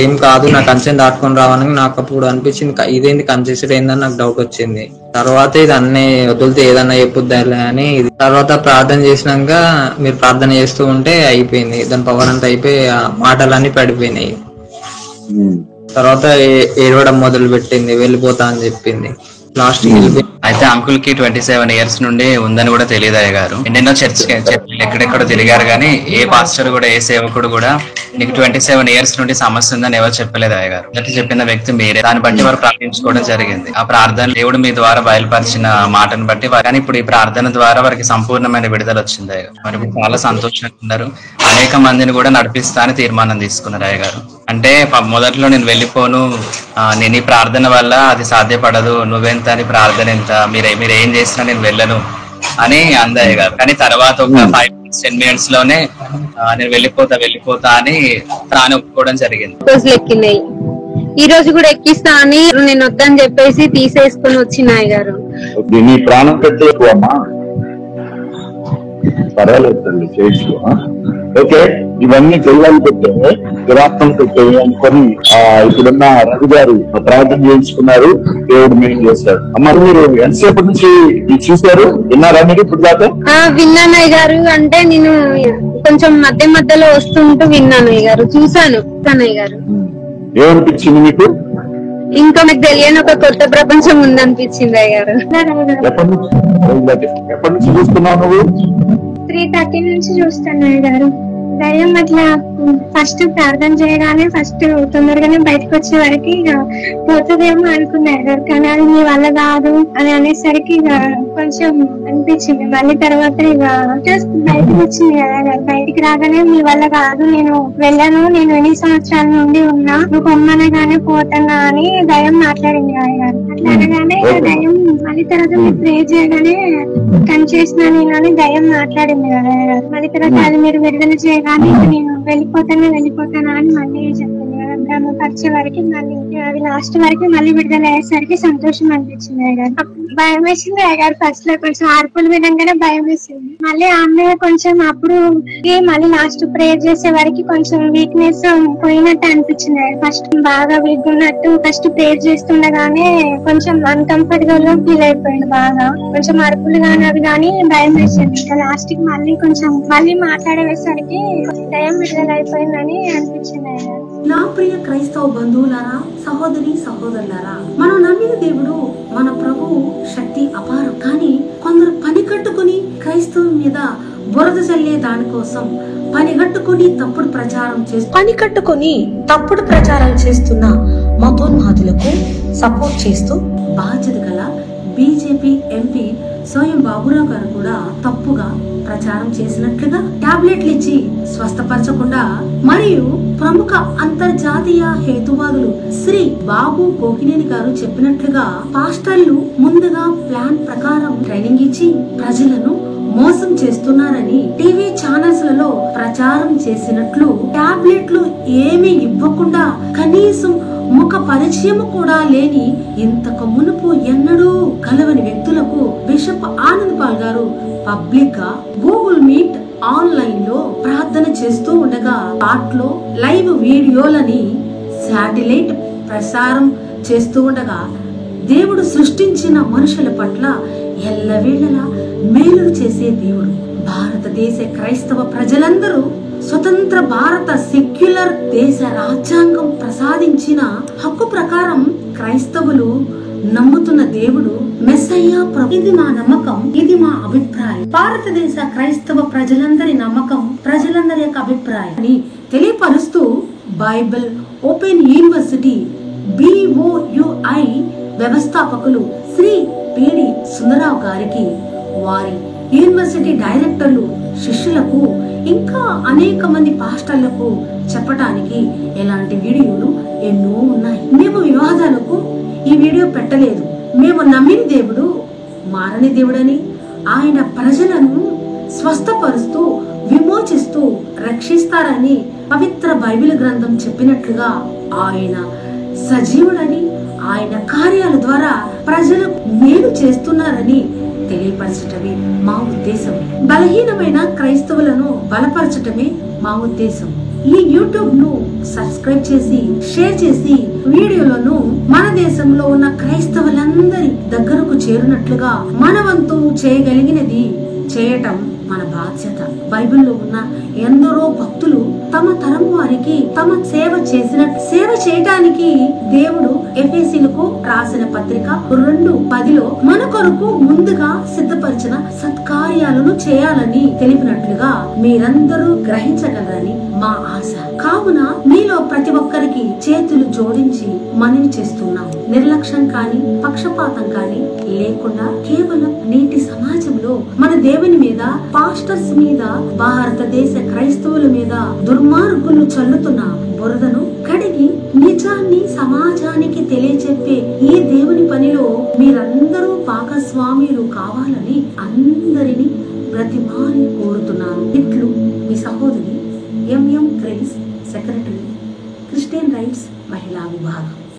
ఏం కాదు నా కంచెన్ దాటుకొని రావని నాకు అప్పుడు అనిపించింది. ఇదేంది కంచెసుడు ఏందని నాకు డౌట్ వచ్చింది. తర్వాత ఇది అన్నీ వదిలితే ఏదన్నా చెప్పుద్దాలే అని తర్వాత ప్రార్థన చేసినాక మీరు ప్రార్థన చేస్తూ ఉంటే అయిపోయింది. దాని పవర్ అంతా అయిపోయి ఆ మాటలన్నీ పడిపోయినాయి. తర్వాత ఏడవడం మొదలు పెట్టింది, వెళ్ళిపోతా అని చెప్పింది. లాస్ట్ అయితే అంకుల్ కి 27 years నుండి ఉందని కూడా తెలియదు అయ్యగారు. ఎన్నెన్నో చర్చలు ఎక్కడెక్కడో తిరిగారు, కానీ ఏ పాస్టర్ కూడా ఏ సేవకుడు కూడా నీకు 27 years నుండి సమస్య ఉందని ఎవరు చెప్పలేదు అయ్యగారు. మొదటి చెప్పిన వ్యక్తి మీరే. దాన్ని బట్టి వారు ప్రార్థించుకోవడం జరిగింది. ఆ ప్రార్థన దేవుడు మీ ద్వారా బయలుపరిచిన మాటను బట్టి కానీ ఇప్పుడు ఈ ప్రార్థన ద్వారా వారికి సంపూర్ణమైన విడుదల వచ్చింది అయ్యగారు. మరి ఇప్పుడు చాలా సంతోషంగా ఉన్నారు. అనేక మందిని కూడా నడిపిస్తా అని తీర్మానం తీసుకున్నారు అయ్యగారు. అంటే మొదట్లో నేను వెళ్ళిపోను, నేను ఈ ప్రార్థన వల్ల అది సాధ్యపడదు, నువ్వెంత అని ప్రార్థన ఎంత, మీరు ఏం చేసినా నేను వెళ్ళను అని అందయ్య గారు. కానీ తర్వాత ఒక 5-10 minutes లోనే నేను వెళ్ళిపోతా అని తాను ఒప్పుకోవడం జరిగింది. ఎక్కినాయి ఈ రోజు కూడా ఎక్కిస్తా అని నేను వద్దని చెప్పేసి తీసేసుకుని వచ్చినాయి గారు. నీ ప్రాణం పెట్టేమా పర్వాలేదు తల్లి చేయొచ్చు. ఓకే, ఇవన్నీ దెయ్యాలు పెట్టే దురాత్మలు పెట్టేవి అనుకొని ఇప్పుడున్న రవి గారు ప్రార్థన చేయించుకున్నారు, దేవుడు మేలు చేశాడు. అమ్మ మీరు ఎంతసేపటి నుంచి చూశారు, విన్నారా మీరు ఇప్పుడు దాకా? విన్నానయ్య గారు. అంటే నేను కొంచెం మధ్యలో వస్తుంటూ విన్నానయ్య గారు, చూసాను అన్నయ్య గారు. ఏమనిపించింది మీకు? ఇంకా మీకు తెలియని ఒక కొత్త ప్రపంచం ఉందనిపించింది అయ్య గారు. ఎప్పటి నుంచి చూస్తున్నావు నువ్వు? 3:30 నుంచి చూస్తాను అయ్య గారు. దయ్యం అట్లా ఫస్ట్ ప్రార్థన చేయగానే ఫస్ట్ తొందరగానే బయటకు వచ్చే వరకు ఇక పోతుందేమో అనుకున్నారు గారు. కానీ అది మీ వల్ల కాదు అని అనేసరికి ఇక కొంచెం అనిపించింది. మళ్ళీ తర్వాత ఇక బయటకు వచ్చింది కదా, బయటికి రాగానే మీ వల్ల కాదు, నేను వెళ్ళను, నేను ఎన్ని సంవత్సరాల నుండి ఉన్నా, నువ్వు కొమ్మనగానే పోతున్నా అని దయ్యం మాట్లాడింది గారు. అట్లా అనగానే దయ్యం మళ్ళీ తర్వాత మీరు ప్రే చేయగానే కనిచేసిన నేను అని దయ్యం మాట్లాడింది కదా. మళ్ళీ తర్వాత అది మీరు విడుదల చేయగానే నేను వెళ్ళిపోతానా అని మళ్ళీ చెప్పింది కదా. బ్రహ్మపరిచే వరకు మళ్ళీ అది లాస్ట్ వరకు మళ్ళీ విడుదల అయ్యేసరికి సంతోషం అనిపించింది అయ్యారు. భయం వేసింది అయ్యారు. ఫస్ట్ లో కొంచెం ఆర్పులు విధంగానే భయం వేసింది. మళ్ళీ ఆమె కొంచెం అప్పుడు మళ్ళీ లాస్ట్ ప్రేయర్ చేసే వరకు కొంచెం వీక్నెస్ పోయినట్టు అనిపించింది. ఫస్ట్ బాగా వీక్ ఉన్నట్టు ఫస్ట్ ప్రేయర్ చేస్తుండగానే కొంచెం అన్కంఫర్ట్ గా ఫీల్ అయిపోయింది. బాగా కొంచెం అరుపులు గాని అవి కానీ భయం వేసింది. లాస్ట్ కి మళ్ళీ మాట్లాడేసరికి దయం విడుదల అయిపోయిందని అనిపించింది. నా ప్రియ క్రైస్తవ బంధువులారా, సహోదరి సహోదరులారా, మనం నమ్మిన దేవుడు మన ప్రభువు శక్తి అపారం. కానీ కొందరు పని కట్టుకుని క్రైస్తవం మీద బురద చల్లే దానికోసం పని కట్టుకుని తప్పుడు ప్రచారం చేస్తున్న మతోన్మాదులకు సపోర్ట్ చేస్తూ బాధ్యత గల బీజేపీ ఎంపీ సోయం బాబురావు గారు కూడా తప్పుగా ప్రచారం చేసినట్లుగా టాబ్లెట్లు ఇచ్చి స్వస్థపరచకుండా, మరియు ప్రముఖ అంతర్జాతీయ హేతువాదులు శ్రీ బాబు కోకినేని గారు చెప్పినట్లుగా పాస్టర్లు ముందుగా ప్లాన్ ప్రకారం ట్రైనింగ్ ఇచ్చి ప్రజలను మోసం చేస్తున్నారని టీవీ ఛానల్స్ లలో ప్రచారం చేసినట్లు, టాబ్లెట్లు ఏమీ ఇవ్వకుండా కనీసం ముఖ పరిచయం కూడా లేని ఇంతకు మునుపు ఎన్నడూ కలవని వ్యక్తులకు బిషప్ ఆనంద్ పాల్ గారు పబ్లిక్ గా గూగుల్ మీట్ ఆన్లైన్ లో ప్రార్థన చేస్తూ ఉండగా వాటిలో లైవ్ వీడియోలని శాటిలైట్ ప్రసారం చేస్తూ ఉండగా దేవుడు సృష్టించిన మనుషుల పట్ల ఎల్లవేళలా మేలు చేసే దేవుడు. భారతదేశ క్రైస్తవ ప్రజలందరూ స్వతంత్ర భారత సెక్యులర్ దేశ రాజ్యాంగం ప్రసాదించిన హక్కు ప్రకారం క్రైస్తవులు నమ్ముతున్న దేవుడు మెస్సయ్యా ప్రభు. ఇది మా నమ్మకం, ఇది మా అభిప్రాయం. భారతదేశ క్రైస్తవ ప్రజలందరి నమ్మకం, ప్రజలందరి యొక్క అభిప్రాయాన్ని తెలియపరుస్తూ బైబిల్ ఓపెన్ యూనివర్సిటీ BOUI వ్యవస్థాపకులు శ్రీ పిడి సుందరరావు గారికి, వారి యూనివర్సిటీ డైరెక్టర్లు, శిష్యులకు, ఇంకా అనేక మంది పాస్టర్లకు చెప్పడానికి ఎలాంటి వీడియోలు ఎన్నో ఉన్నాయి. మేము వివాదాలకు ఈ వీడియో పెట్టలేదు. మేము నమ్మిన దేవుడు మారని దేవుడని, ఆయన ప్రజలను స్వస్థపరుస్తూ విమోచిస్తూ రక్షిస్తారని పవిత్ర బైబిల్ గ్రంథం చెప్పినట్లుగా ఆయన సజీవుడని, ఆయన కార్యాల ద్వారా ప్రజలకు మేలు చేస్తున్నారని తెలియపరచటమే మా ఉద్దేశం. బలహీనమైన క్రైస్తవులను బలపరచటమే మా ఉద్దేశం. ఈ యూట్యూబ్ ను సబ్స్క్రైబ్ చేసి షేర్ చేసి వీడియోలను మన దేశంలో ఉన్న క్రైస్తవులందరి దగ్గరకు చేరినట్లుగా మన వంతు చేయగలిగినది చేయటం మన బాధ్యత. బైబిల్లో ఉన్న ఎందరో భక్తులు తమ తరం వారికి తమ సేవ చేయటానికి దేవుడు ఎఫెసీయులకు రాసిన పత్రిక 2:10 మన కొరకు ముందుగా సిద్ధపరిచిన సత్కార్యాలను చేయాలని తెలిపినట్లుగా మీరందరూ గ్రహించగలరని మా ఆశ. కావున మీలో ప్రతి ఒక్కరికి చేతులు జోడించి మనవి చేస్తున్నాము. నిర్లక్ష్యం కాని పక్షపాతం కాని లేకుండా కేవలం నేటి సమాజంలో మన దేవుని మీద, పాస్టర్స్ మీద, భారతదేశ క్రైస్తవుల మీద దుర్మార్గులు చల్లుతున్న బురదను కడిగి నిజాన్ని సమాజానికి తెలియచెప్పే ఈ దేవుని పనిలో మీరందరూ భాగస్వాములు కావాలని అందరినీ బ్రతిమాలి కోరుతున్నాను. ఇట్లు మీ సహోదరి MM క్రైస్, సెక్రటరీ, క్రిస్టియన్ రైట్స్ మహిళా విభాగం.